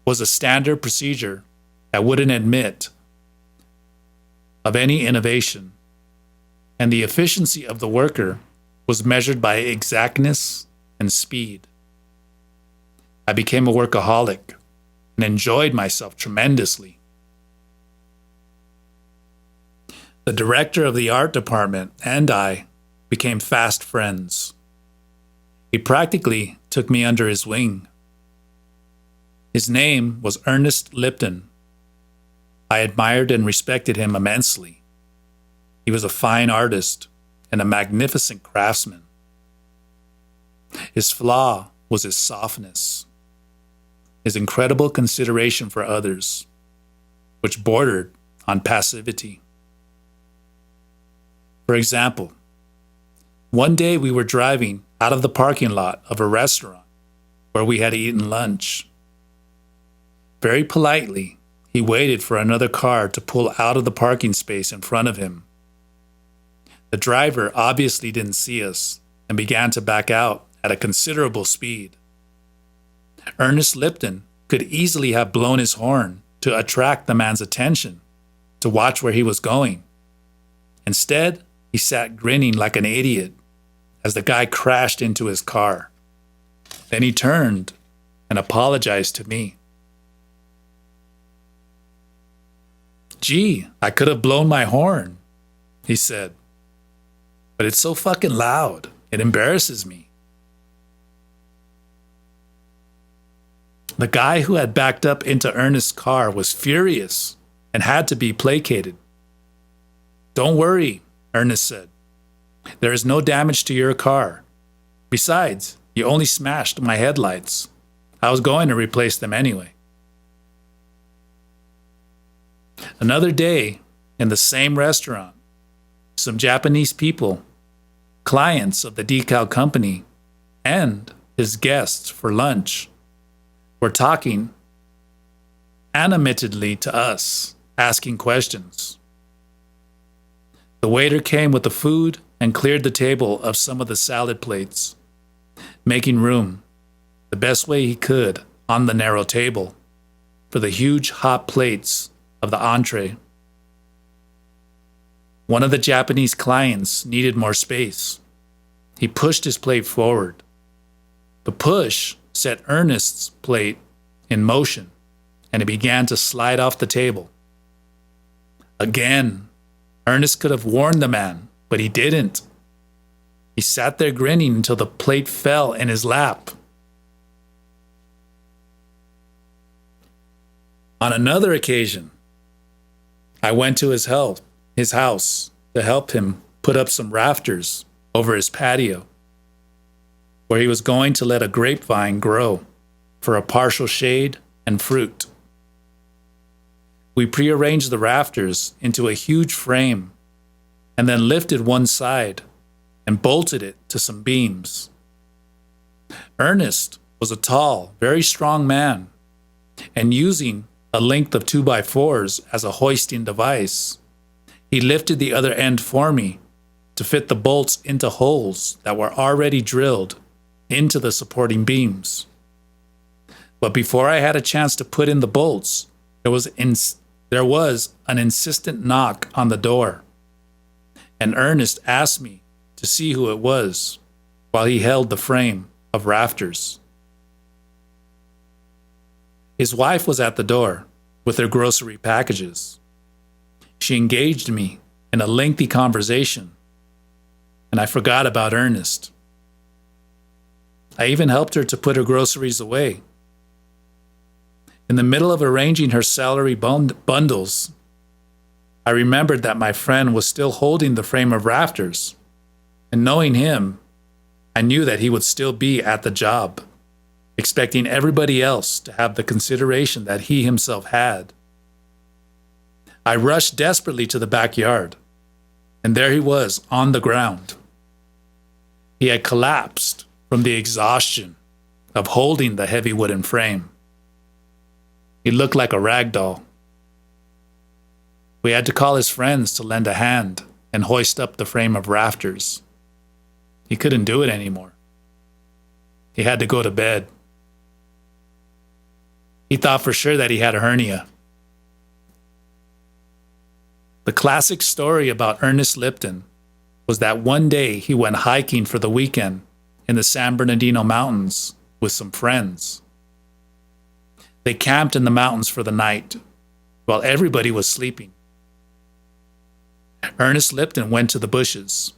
was a standard procedure that wouldn't admit of any innovation, and the efficiency of the worker was measured by exactness and speed. I became a workaholic and enjoyed myself tremendously. The director of the art department and I became fast friends. He practically took me under his wing. His name was Ernest Lipton. I admired and respected him immensely. He was a fine artist and a magnificent craftsman. His flaw was his softness, his incredible consideration for others, which bordered on passivity. For example, one day we were driving out of the parking lot of a restaurant where we had eaten lunch. Very politely, he waited for another car to pull out of the parking space in front of him. The driver obviously didn't see us and began to back out at a considerable speed. Ernest Lipton could easily have blown his horn to attract the man's attention, to watch where he was going. Instead, he sat grinning like an idiot as the guy crashed into his car. Then he turned and apologized to me. "Gee, I could have blown my horn," he said. "But it's so fucking loud. It embarrasses me." The guy who had backed up into Ernest's car was furious and had to be placated. "Don't worry," Ernest said. "There is no damage to your car. Besides, you only smashed my headlights. I was going to replace them anyway." Another day, in the same restaurant, some Japanese people, clients of the decal company, and his guests for lunch, were talking animatedly to us, asking questions. The waiter came with the food and cleared the table of some of the salad plates, making room, the best way he could, on the narrow table, for the huge hot plates of the entree. One of the Japanese clients needed more space. He pushed his plate forward, The push set Ernest's plate in motion, and it began to slide off the table. Again, Ernest could have warned the man, but he didn't. He sat there grinning until the plate fell in his lap. On another occasion, I went to his house to help him put up some rafters over his patio, where he was going to let a grapevine grow for a partial shade and fruit. We prearranged the rafters into a huge frame and then lifted one side and bolted it to some beams. Ernest was a tall, very strong man, and using a length of 2x4s as a hoisting device, he lifted the other end for me to fit the bolts into holes that were already drilled into the supporting beams. But before I had a chance to put in the bolts, there was an insistent knock on the door, and Ernest asked me to see who it was while he held the frame of rafters. His wife was at the door with her grocery packages. She engaged me in a lengthy conversation, and I forgot about Ernest. I even helped her to put her groceries away. In the middle of arranging her salary bundles, I remembered that my friend was still holding the frame of rafters, and knowing him, I knew that he would still be at the job, expecting everybody else to have the consideration that he himself had. I rushed desperately to the backyard, and there he was on the ground. He had collapsed from the exhaustion of holding the heavy wooden frame. He looked like a rag doll. We had to call his friends to lend a hand and hoist up the frame of rafters. He couldn't do it anymore. He had to go to bed. He thought for sure that he had a hernia. The classic story about Ernest Lipton was that one day he went hiking for the weekend in the San Bernardino Mountains with some friends. They camped in the mountains for the night while everybody was sleeping. Ernest Lipton went to the bushes,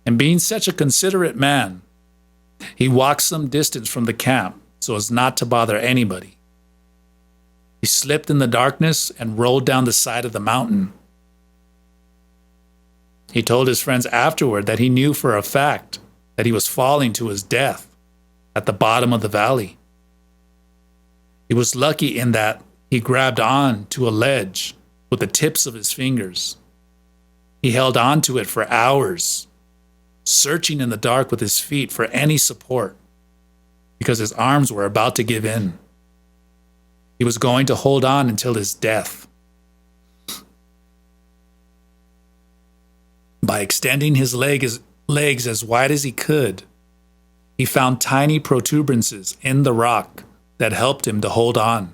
and being such a considerate man, he walked some distance from the camp so as not to bother anybody. He slipped in the darkness and rolled down the side of the mountain. He told his friends afterward that he knew for a fact that he was falling to his death at the bottom of the valley. He was lucky in that he grabbed on to a ledge with the tips of his fingers. He held on to it for hours, searching in the dark with his feet for any support, because his arms were about to give in. He was going to hold on until his death. By extending his legs as wide as he could, he found tiny protuberances in the rock that helped him to hold on.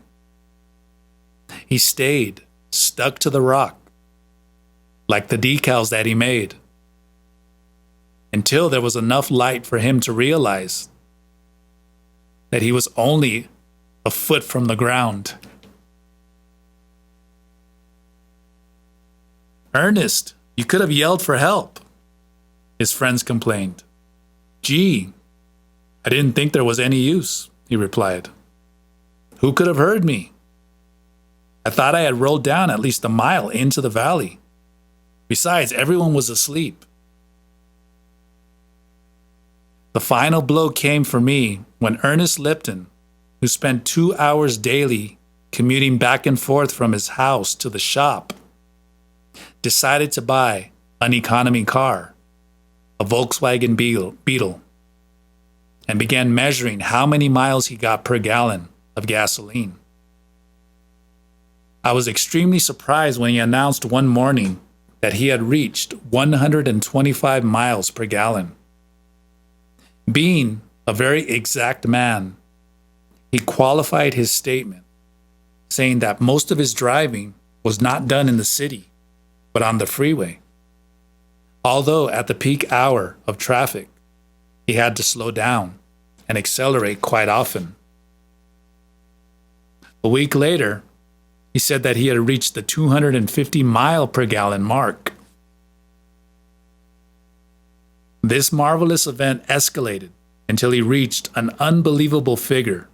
He stayed stuck to the rock, like the decals that he made, until there was enough light for him to realize that he was only a foot from the ground. "Ernest, you could have yelled for help," his friends complained. "Gee, I didn't think there was any use," he replied. "Who could have heard me? I thought I had rolled down at least a mile into the valley. Besides, everyone was asleep." The final blow came for me when Ernest Lipton, who spent 2 hours daily commuting back and forth from his house to the shop, decided to buy an economy car, a Volkswagen Beetle, and began measuring how many miles he got per gallon of gasoline. I was extremely surprised when he announced one morning that he had reached 125 miles per gallon. Being a very exact man, he qualified his statement, saying that most of his driving was not done in the city, but on the freeway. Although at the peak hour of traffic, he had to slow down and accelerate quite often. A week later, he said that he had reached the 250 mile per gallon mark. This marvelous event escalated until he reached an unbelievable figure,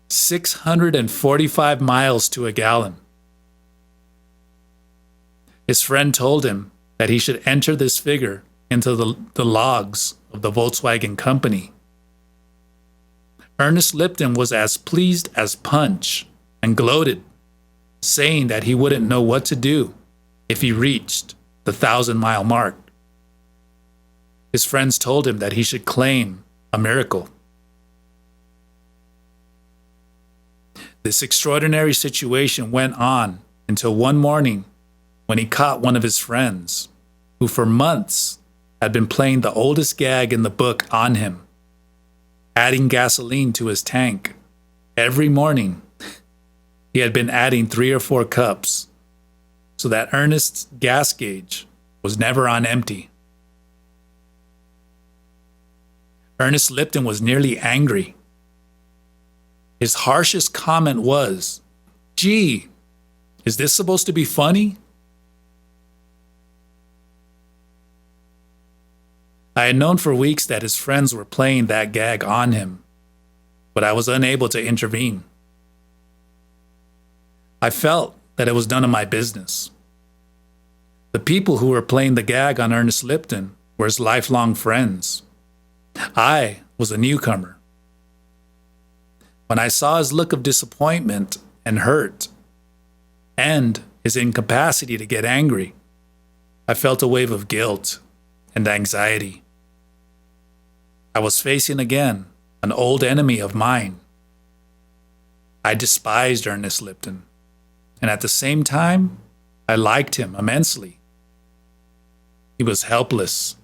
645 miles to a gallon. His friend told him that he should enter this figure into the logs of the Volkswagen company. Ernest Lipton was as pleased as Punch and gloated, saying that he wouldn't know what to do if he reached the 1,000-mile mark. His friends told him that he should claim a miracle. This extraordinary situation went on until one morning when he caught one of his friends, who for months had been playing the oldest gag in the book on him, adding gasoline to his tank. Every morning, he had been adding 3 or 4 cups, so that Ernest's gas gauge was never on empty. Ernest Lipton was nearly angry. His harshest comment was, "Gee, is this supposed to be funny?" I had known for weeks that his friends were playing that gag on him, but I was unable to intervene. I felt that it was none of my business. The people who were playing the gag on Ernest Lipton were his lifelong friends. I was a newcomer. When I saw his look of disappointment and hurt, and his incapacity to get angry, I felt a wave of guilt and anxiety. I was facing again an old enemy of mine. I despised Ernest Lipton, and at the same time, I liked him immensely. He was helpless.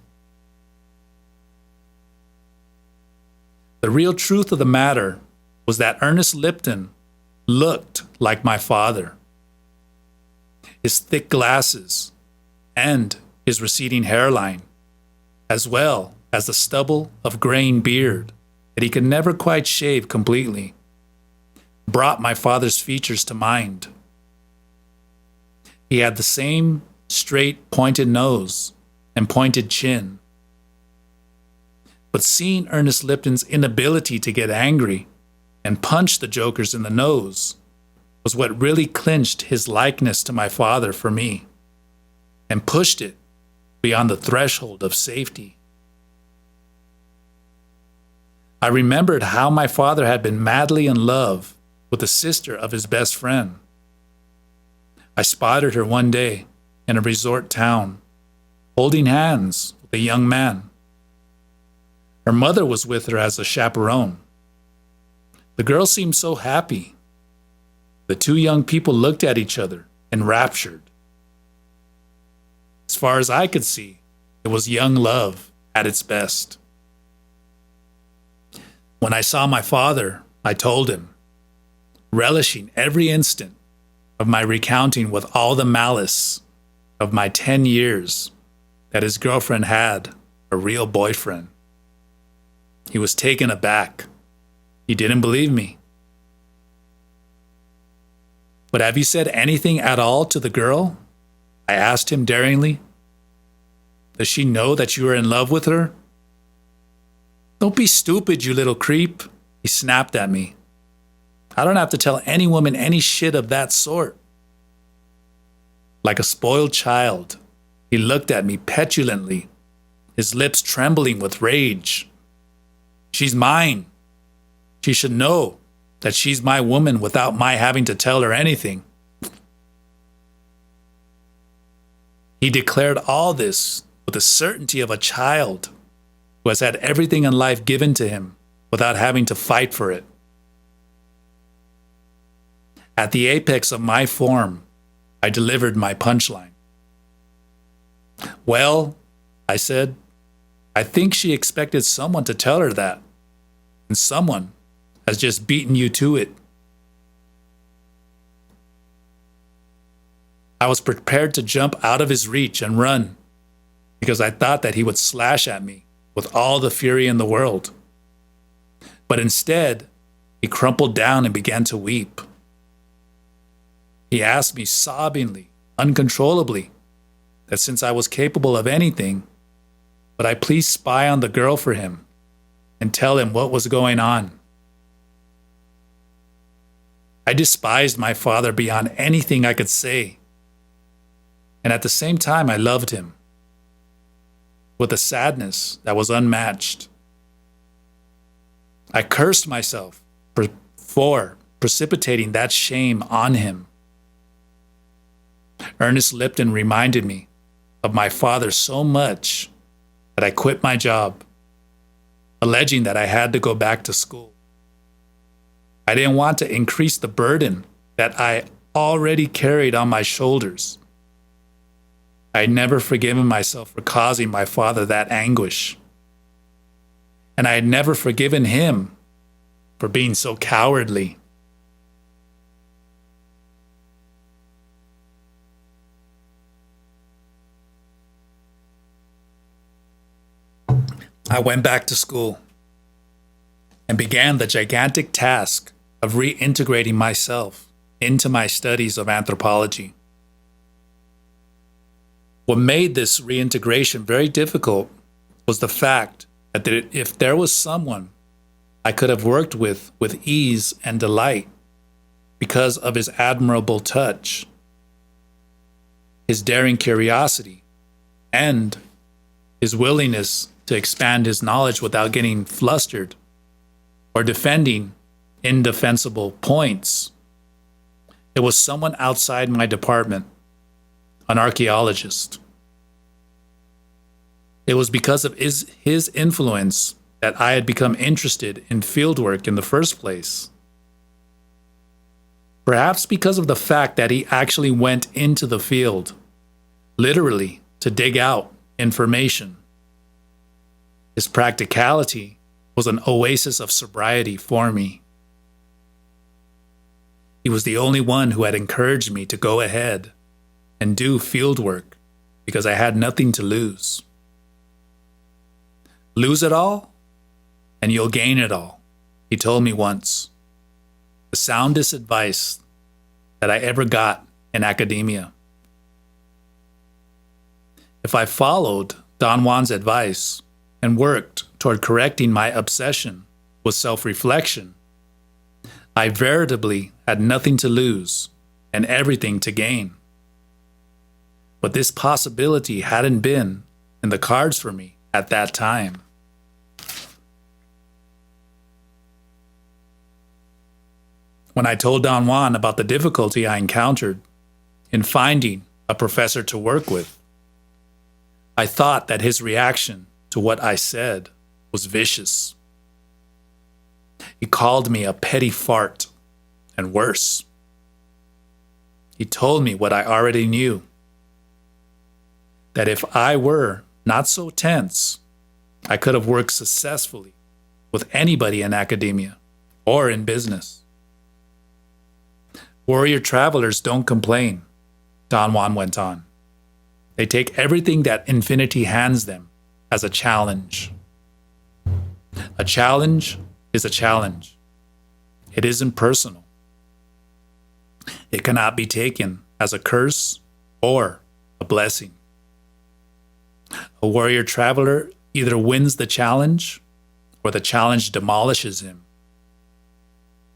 The real truth of the matter was that Ernest Lipton looked like my father. His thick glasses and his receding hairline, as well as the stubble of graying beard that he could never quite shave completely, brought my father's features to mind. He had the same straight, pointed nose and pointed chin. But seeing Ernest Lipton's inability to get angry and punch the jokers in the nose was what really clinched his likeness to my father for me and pushed it beyond the threshold of safety. I remembered how my father had been madly in love with the sister of his best friend. I spotted her one day in a resort town, holding hands with a young man. Her mother was with her as a chaperone. The girl seemed so happy. The two young people looked at each other, enraptured. As far as I could see, it was young love at its best. When I saw my father, I told him, relishing every instant of my recounting with all the malice of my 10 years, that his girlfriend had a real boyfriend. He was taken aback. He didn't believe me. "But have you said anything at all to the girl?" I asked him daringly. "Does she know that you are in love with her?" "Don't be stupid, you little creep," he snapped at me. "I don't have to tell any woman any shit of that sort." Like a spoiled child, he looked at me petulantly, his lips trembling with rage. "She's mine. She should know that she's my woman without my having to tell her anything." He declared all this with the certainty of a child who has had everything in life given to him without having to fight for it. At the apex of my form, I delivered my punchline. "Well," I said, "I think she expected someone to tell her that, and someone has just beaten you to it." I was prepared to jump out of his reach and run, because I thought that he would slash at me with all the fury in the world. But instead, he crumpled down and began to weep. He asked me sobbingly, uncontrollably, that since I was capable of anything, would I please spy on the girl for him and tell him what was going on. I despised my father beyond anything I could say, and at the same time I loved him with a sadness that was unmatched. I cursed myself for precipitating that shame on him. Ernest Lipton reminded me of my father so much that I quit my job, alleging that I had to go back to school. I didn't want to increase the burden that I already carried on my shoulders. I had never forgiven myself for causing my father that anguish. And I had never forgiven him for being so cowardly. I went back to school and began the gigantic task of reintegrating myself into my studies of anthropology. What made this reintegration very difficult was the fact that if there was someone I could have worked with ease and delight because of his admirable touch, his daring curiosity, and his willingness to expand his knowledge without getting flustered or defending indefensible points, it was someone outside my department, an archaeologist. It was because of his influence that I had become interested in fieldwork in the first place. Perhaps because of the fact that he actually went into the field, literally to dig out information. His practicality was an oasis of sobriety for me. He was the only one who had encouraged me to go ahead and do fieldwork because I had nothing to lose. Lose it all, and you'll gain it all, he told me once. The soundest advice that I ever got in academia. If I followed Don Juan's advice and worked toward correcting my obsession with self-reflection, I veritably had nothing to lose and everything to gain. But this possibility hadn't been in the cards for me at that time. When I told Don Juan about the difficulty I encountered in finding a professor to work with, I thought that his reaction to what I said was vicious. He called me a petty fart, and worse. He told me what I already knew, that if I were not so tense, I could have worked successfully with anybody in academia or in business. Warrior travelers don't complain, Don Juan went on. They take everything that infinity hands them as a challenge. A challenge is a challenge. It isn't personal. It cannot be taken as a curse or a blessing. A warrior traveler either wins the challenge or the challenge demolishes him.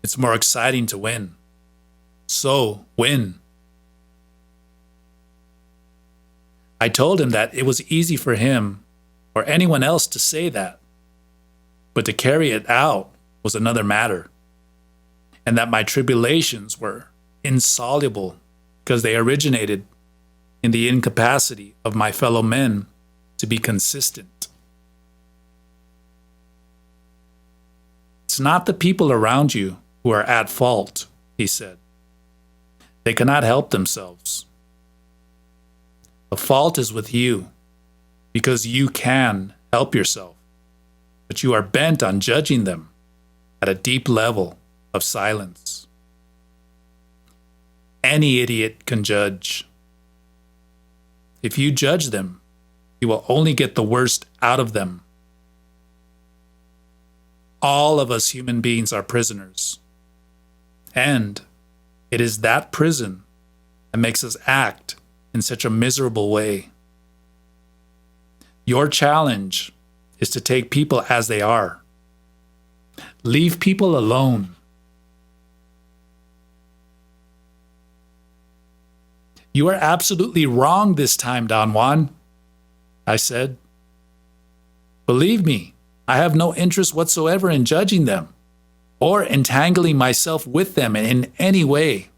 It's more exciting to win. So, win. I told him that it was easy for him or anyone else to say that, but to carry it out was another matter, and that my tribulations were insoluble because they originated in the incapacity of my fellow men to be consistent. It's not the people around you who are at fault, he said. They cannot help themselves. The fault is with you because you can help yourself, but you are bent on judging them at a deep level of silence. Any idiot can judge. If you judge them, you will only get the worst out of them. all of us human beings are prisoners. And it is that prison that makes us act in such a miserable way. Your challenge is to take people as they are. Leave people alone. You are absolutely wrong this time, Don Juan, I said. Believe me, I have no interest whatsoever in judging them or entangling myself with them in any way.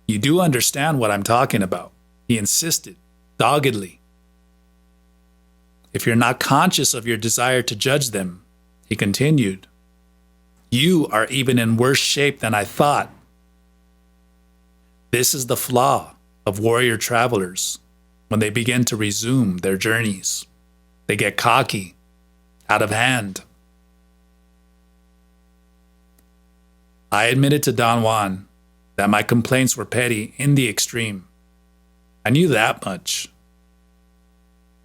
You do understand what I'm talking about, he insisted, doggedly. If you're not conscious of your desire to judge them, he continued, you are even in worse shape than I thought. This is the flaw of warrior travelers when they begin to resume their journeys. They get cocky, out of hand. I admitted to Don Juan that my complaints were petty in the extreme. I knew that much.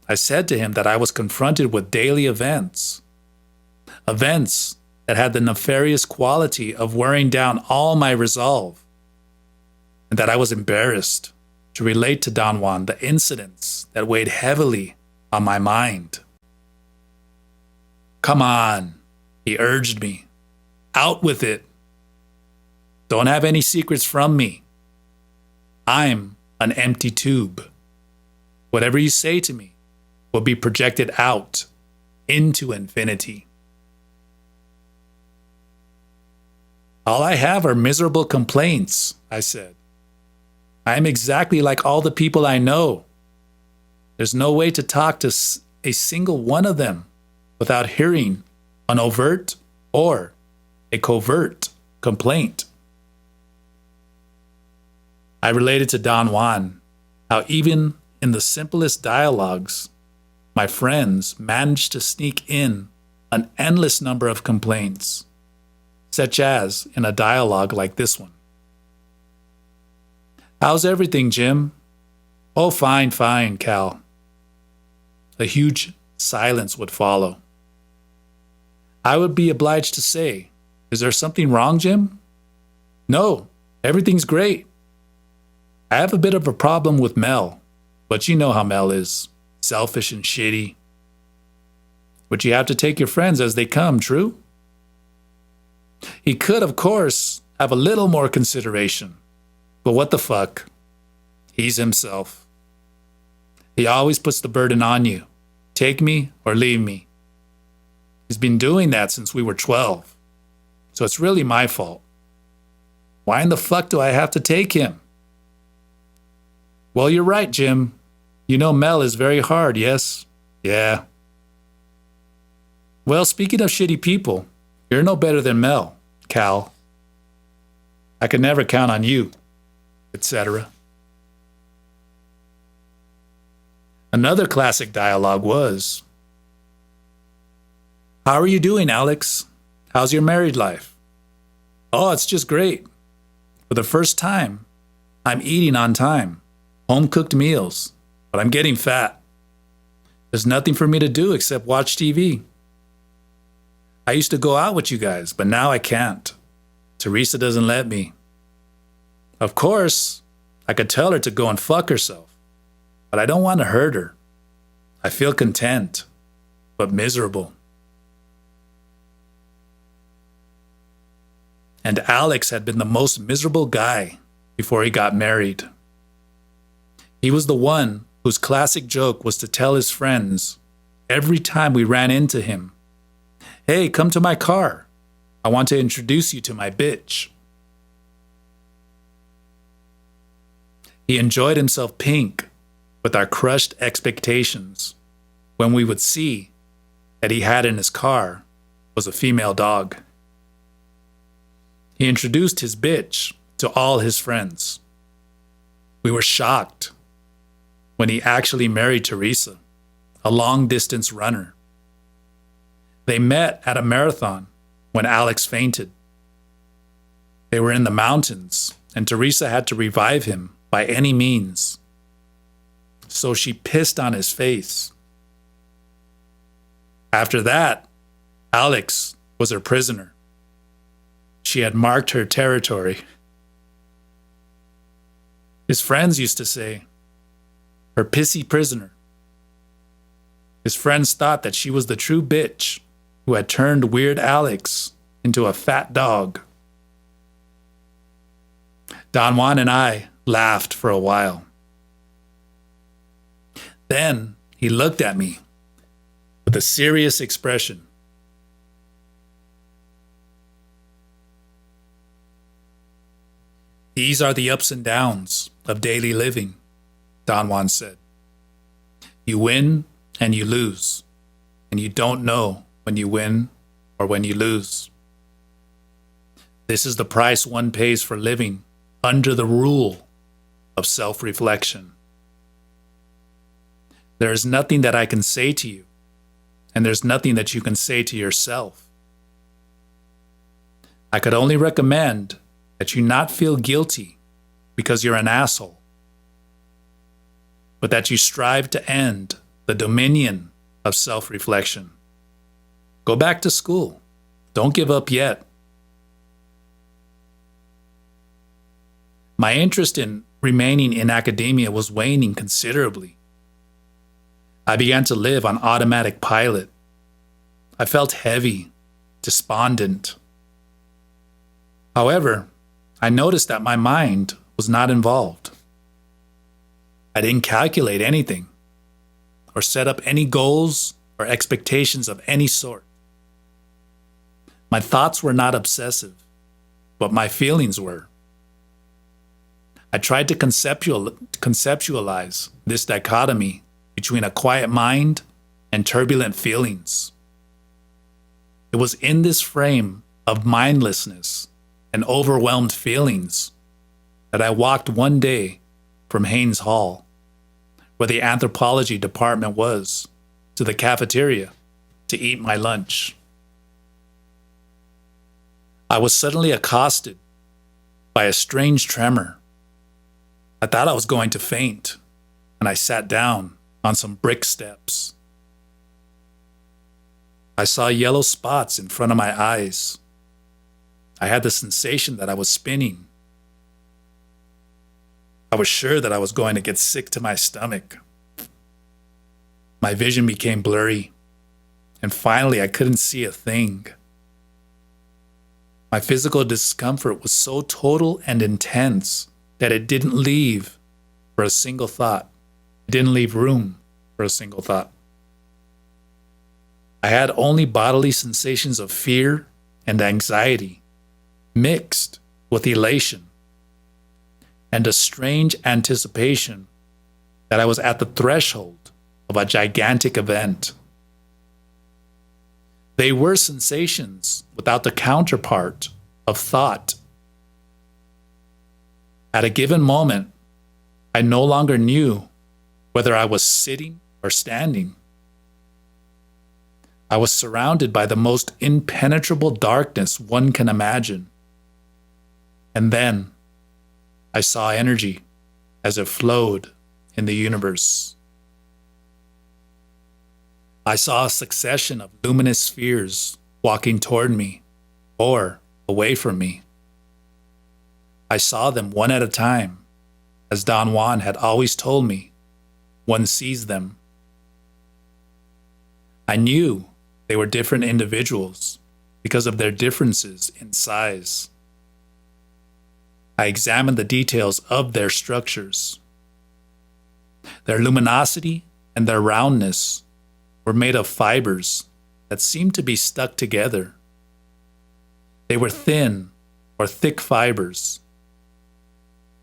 I said to him that I was confronted with daily events that had the nefarious quality of wearing down all my resolve, and that I was embarrassed to relate to Don Juan the incidents that weighed heavily on my mind. Come on, he urged me. Out with it. Don't have any secrets from me. I'm an empty tube. Whatever you say to me will be projected out into infinity. All I have are miserable complaints, I said. I am exactly like all the people I know. There's no way to talk to a single one of them without hearing an overt or a covert complaint. I related to Don Juan how even in the simplest dialogues, my friends managed to sneak in an endless number of complaints, such as in a dialogue like this one. How's everything, Jim? Oh, fine, Cal. A huge silence would follow. I would be obliged to say, is there something wrong, Jim? No, everything's great. I have a bit of a problem with Mel, but you know how Mel is, selfish and shitty. But you have to take your friends as they come, true? He could, of course, have a little more consideration, but what the fuck? He's himself. He always puts the burden on you. Take me or leave me. He's been doing that since we were 12, so it's really my fault. Why in the fuck do I have to take him? Well, you're right, Jim. You know Mel is very hard, yes? Yeah. Well, speaking of shitty people, you're no better than Mel, Cal. I could never count on you, etc. Another classic dialogue was, how are you doing, Alex? How's your married life? Oh, it's just great. For the first time, I'm eating on time. Home-cooked meals, but I'm getting fat. There's nothing for me to do except watch TV. I used to go out with you guys, but now I can't. Teresa doesn't let me. Of course, I could tell her to go and fuck herself, but I don't want to hurt her. I feel content, but miserable. And Alex had been the most miserable guy before he got married. He was the one whose classic joke was to tell his friends every time we ran into him, hey, come to my car. I want to introduce you to my bitch. He enjoyed himself pink with our crushed expectations when we would see that he had in his car was a female dog. He introduced his bitch to all his friends. We were shocked when he actually married Teresa, a long-distance runner. They met at a marathon when Alex fainted. They were in the mountains, and Teresa had to revive him by any means. So she pissed on his face. After that, Alex was her prisoner. She had marked her territory. His friends used to say, her pissy prisoner. His friends thought that she was the true bitch who had turned Weird Alex into a fat dog. Don Juan and I laughed for a while. Then he looked at me with a serious expression. These are the ups and downs of daily living, Don Juan said. You win and you lose, and you don't know when you win or when you lose. This is the price one pays for living under the rule of self-reflection. There is nothing that I can say to you, and there's nothing that you can say to yourself. I could only recommend that you not feel guilty because you're an asshole, but that you strive to end the dominion of self-reflection. Go back to school. Don't give up yet. My interest in remaining in academia was waning considerably. I began to live on automatic pilot. I felt heavy, despondent. However, I noticed that my mind was not involved. I didn't calculate anything or set up any goals or expectations of any sort. My thoughts were not obsessive, but my feelings were. I tried to conceptualize this dichotomy between a quiet mind and turbulent feelings. It was in this frame of mindlessness and overwhelmed feelings that I walked one day from Haynes Hall, where the anthropology department was, to the cafeteria to eat my lunch. I was suddenly accosted by a strange tremor. I thought I was going to faint, and I sat down on some brick steps. I saw yellow spots in front of my eyes. I had the sensation that I was spinning. I was sure that I was going to get sick to my stomach. My vision became blurry, and finally I couldn't see a thing. My physical discomfort was so total and intense that it didn't leave for a single thought. It didn't leave room for a single thought. I had only bodily sensations of fear and anxiety, mixed with elation, and a strange anticipation that I was at the threshold of a gigantic event. They were sensations without the counterpart of thought. At a given moment, I no longer knew whether I was sitting or standing. I was surrounded by the most impenetrable darkness one can imagine. And then I saw energy as it flowed in the universe. I saw a succession of luminous spheres walking toward me or away from me. I saw them one at a time, as Don Juan had always told me, one sees them. I knew they were different individuals because of their differences in size. I examined the details of their structures. Their luminosity and their roundness were made of fibers that seemed to be stuck together. They were thin or thick fibers.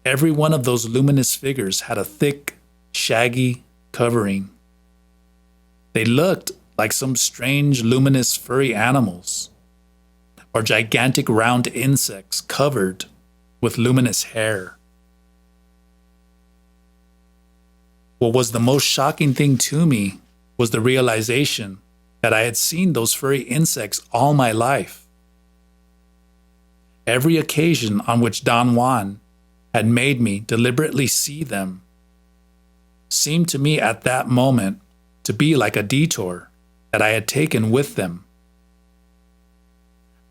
Every one of those luminous figures had a thick, shaggy covering. They looked like some strange, luminous, furry animals, or gigantic round insects covered with luminous hair. What was the most shocking thing to me was the realization that I had seen those furry insects all my life. Every occasion on which Don Juan had made me deliberately see them seemed to me at that moment to be like a detour that I had taken with them.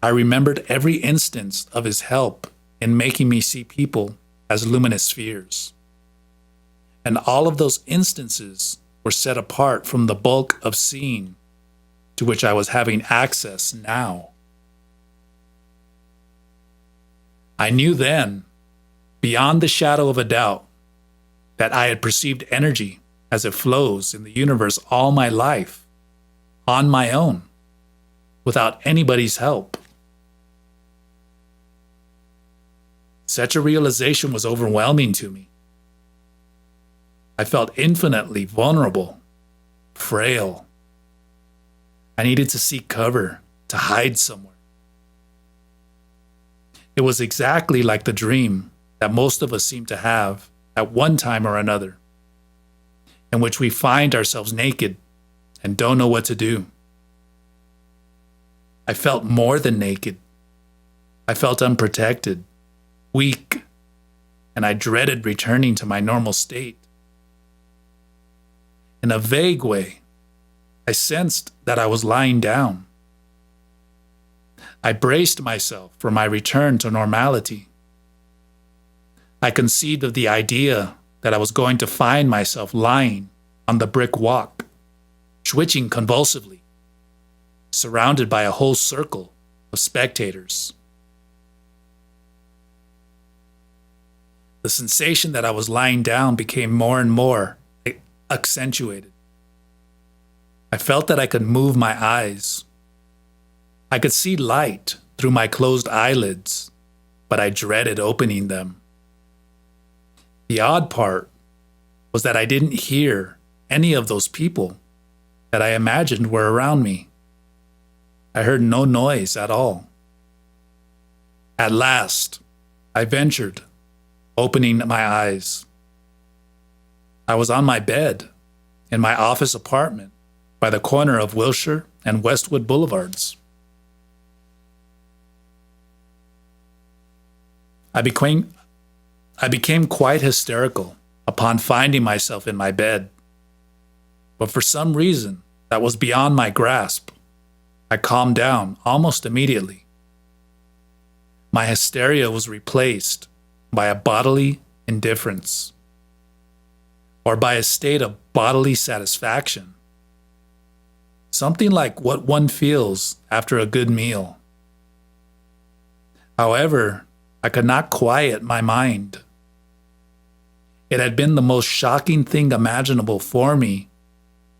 I remembered every instance of his help in making me see people as luminous spheres. And all of those instances were set apart from the bulk of seeing to which I was having access now. I knew then, beyond the shadow of a doubt, that I had perceived energy as it flows in the universe all my life, on my own, without anybody's help. Such a realization was overwhelming to me. I felt infinitely vulnerable, frail. I needed to seek cover, to hide somewhere. It was exactly like the dream that most of us seem to have at one time or another, in which we find ourselves naked and don't know what to do. I felt more than naked. I felt unprotected, weak, and I dreaded returning to my normal state. In a vague way, I sensed that I was lying down. I braced myself for my return to normality. I conceived of the idea that I was going to find myself lying on the brick walk, twitching convulsively, surrounded by a whole circle of spectators. The sensation that I was lying down became more and more accentuated. I felt that I could move my eyes. I could see light through my closed eyelids, but I dreaded opening them. The odd part was that I didn't hear any of those people that I imagined were around me. I heard no noise at all. At last, I ventured, opening my eyes. I was on my bed in my office apartment by the corner of Wilshire and Westwood Boulevards. I became quite hysterical upon finding myself in my bed. But for some reason that was beyond my grasp, I calmed down almost immediately. My hysteria was replaced by a bodily indifference, or by a state of bodily satisfaction, something like what one feels after a good meal. However, I could not quiet my mind. It had been the most shocking thing imaginable for me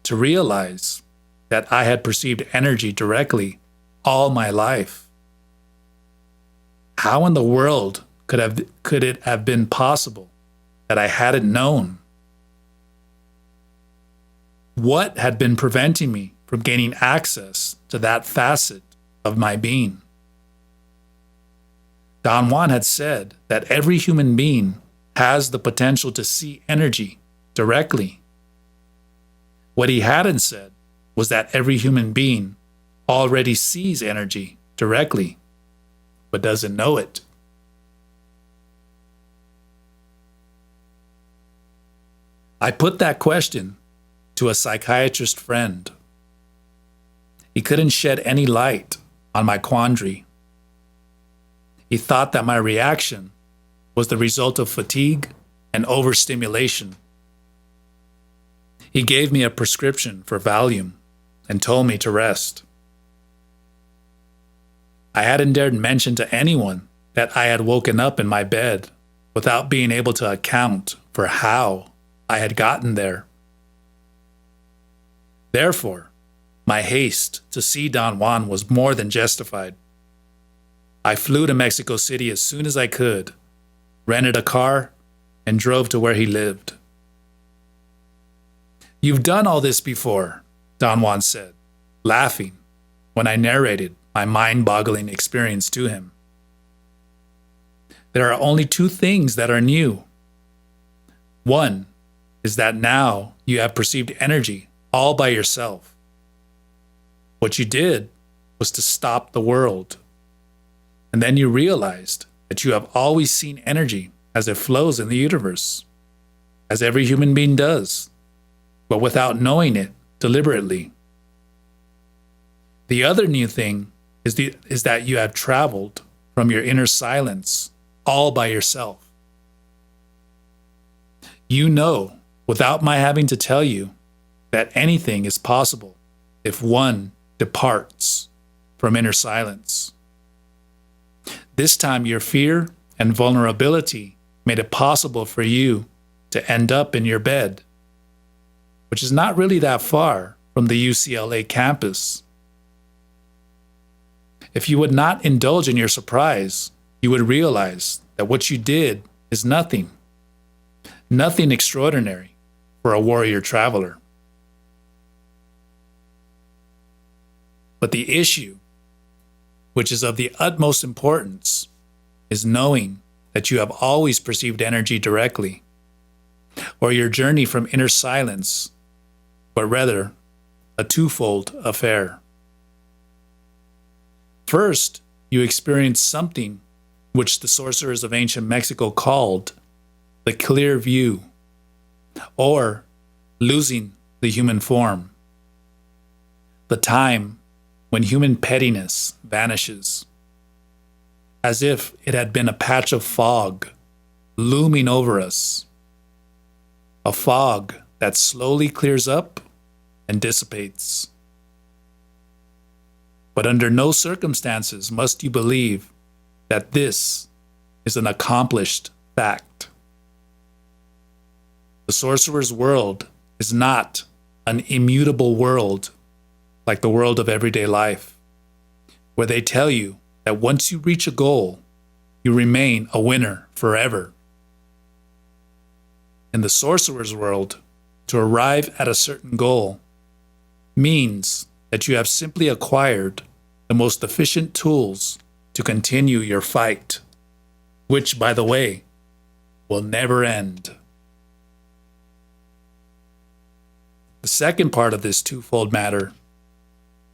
to realize that I had perceived energy directly all my life. How in the world could it have been possible that I hadn't known? What had been preventing me from gaining access to that facet of my being? Don Juan had said that every human being has the potential to see energy directly. What he hadn't said was that every human being already sees energy directly, but doesn't know it. I put that question to a psychiatrist friend. He couldn't shed any light on my quandary. He thought that my reaction was the result of fatigue and overstimulation. He gave me a prescription for Valium and told me to rest. I hadn't dared mention to anyone that I had woken up in my bed without being able to account for how I had gotten there. Therefore, my haste to see Don Juan was more than justified. I flew to Mexico City as soon as I could, rented a car, and drove to where he lived. "You've done all this before," Don Juan said, laughing, when I narrated my mind-boggling experience to him. "There are only two things that are new. One is that now you have perceived energy all by yourself. What you did was to stop the world. And then you realized that you have always seen energy as it flows in the universe, as every human being does, but without knowing it deliberately. The other new thing is that you have traveled from your inner silence all by yourself. You know, without my having to tell you, that anything is possible if one departs from inner silence. This time, your fear and vulnerability made it possible for you to end up in your bed, which is not really that far from the UCLA campus. If you would not indulge in your surprise, you would realize that what you did is nothing extraordinary for a warrior traveler. But the issue, which is of the utmost importance, is knowing that you have always perceived energy directly, or your journey from inner silence, but rather a twofold affair. First, you experience something which the sorcerers of ancient Mexico called the clear view, or losing the human form, the time when human pettiness vanishes, as if it had been a patch of fog looming over us, a fog that slowly clears up and dissipates. But under no circumstances must you believe that this is an accomplished fact. The sorcerer's world is not an immutable world like the world of everyday life, where they tell you that once you reach a goal, you remain a winner forever. In the sorcerer's world, to arrive at a certain goal means that you have simply acquired the most efficient tools to continue your fight, which, by the way, will never end. The second part of this twofold matter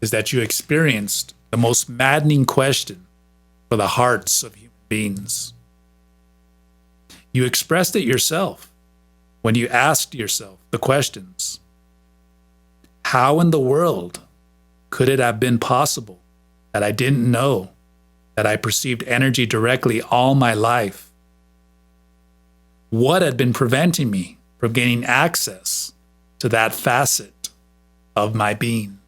is that you experienced the most maddening question for the hearts of human beings. You expressed it yourself when you asked yourself the questions: how in the world could it have been possible that I didn't know that I perceived energy directly all my life? What had been preventing me from gaining access to that facet of my being?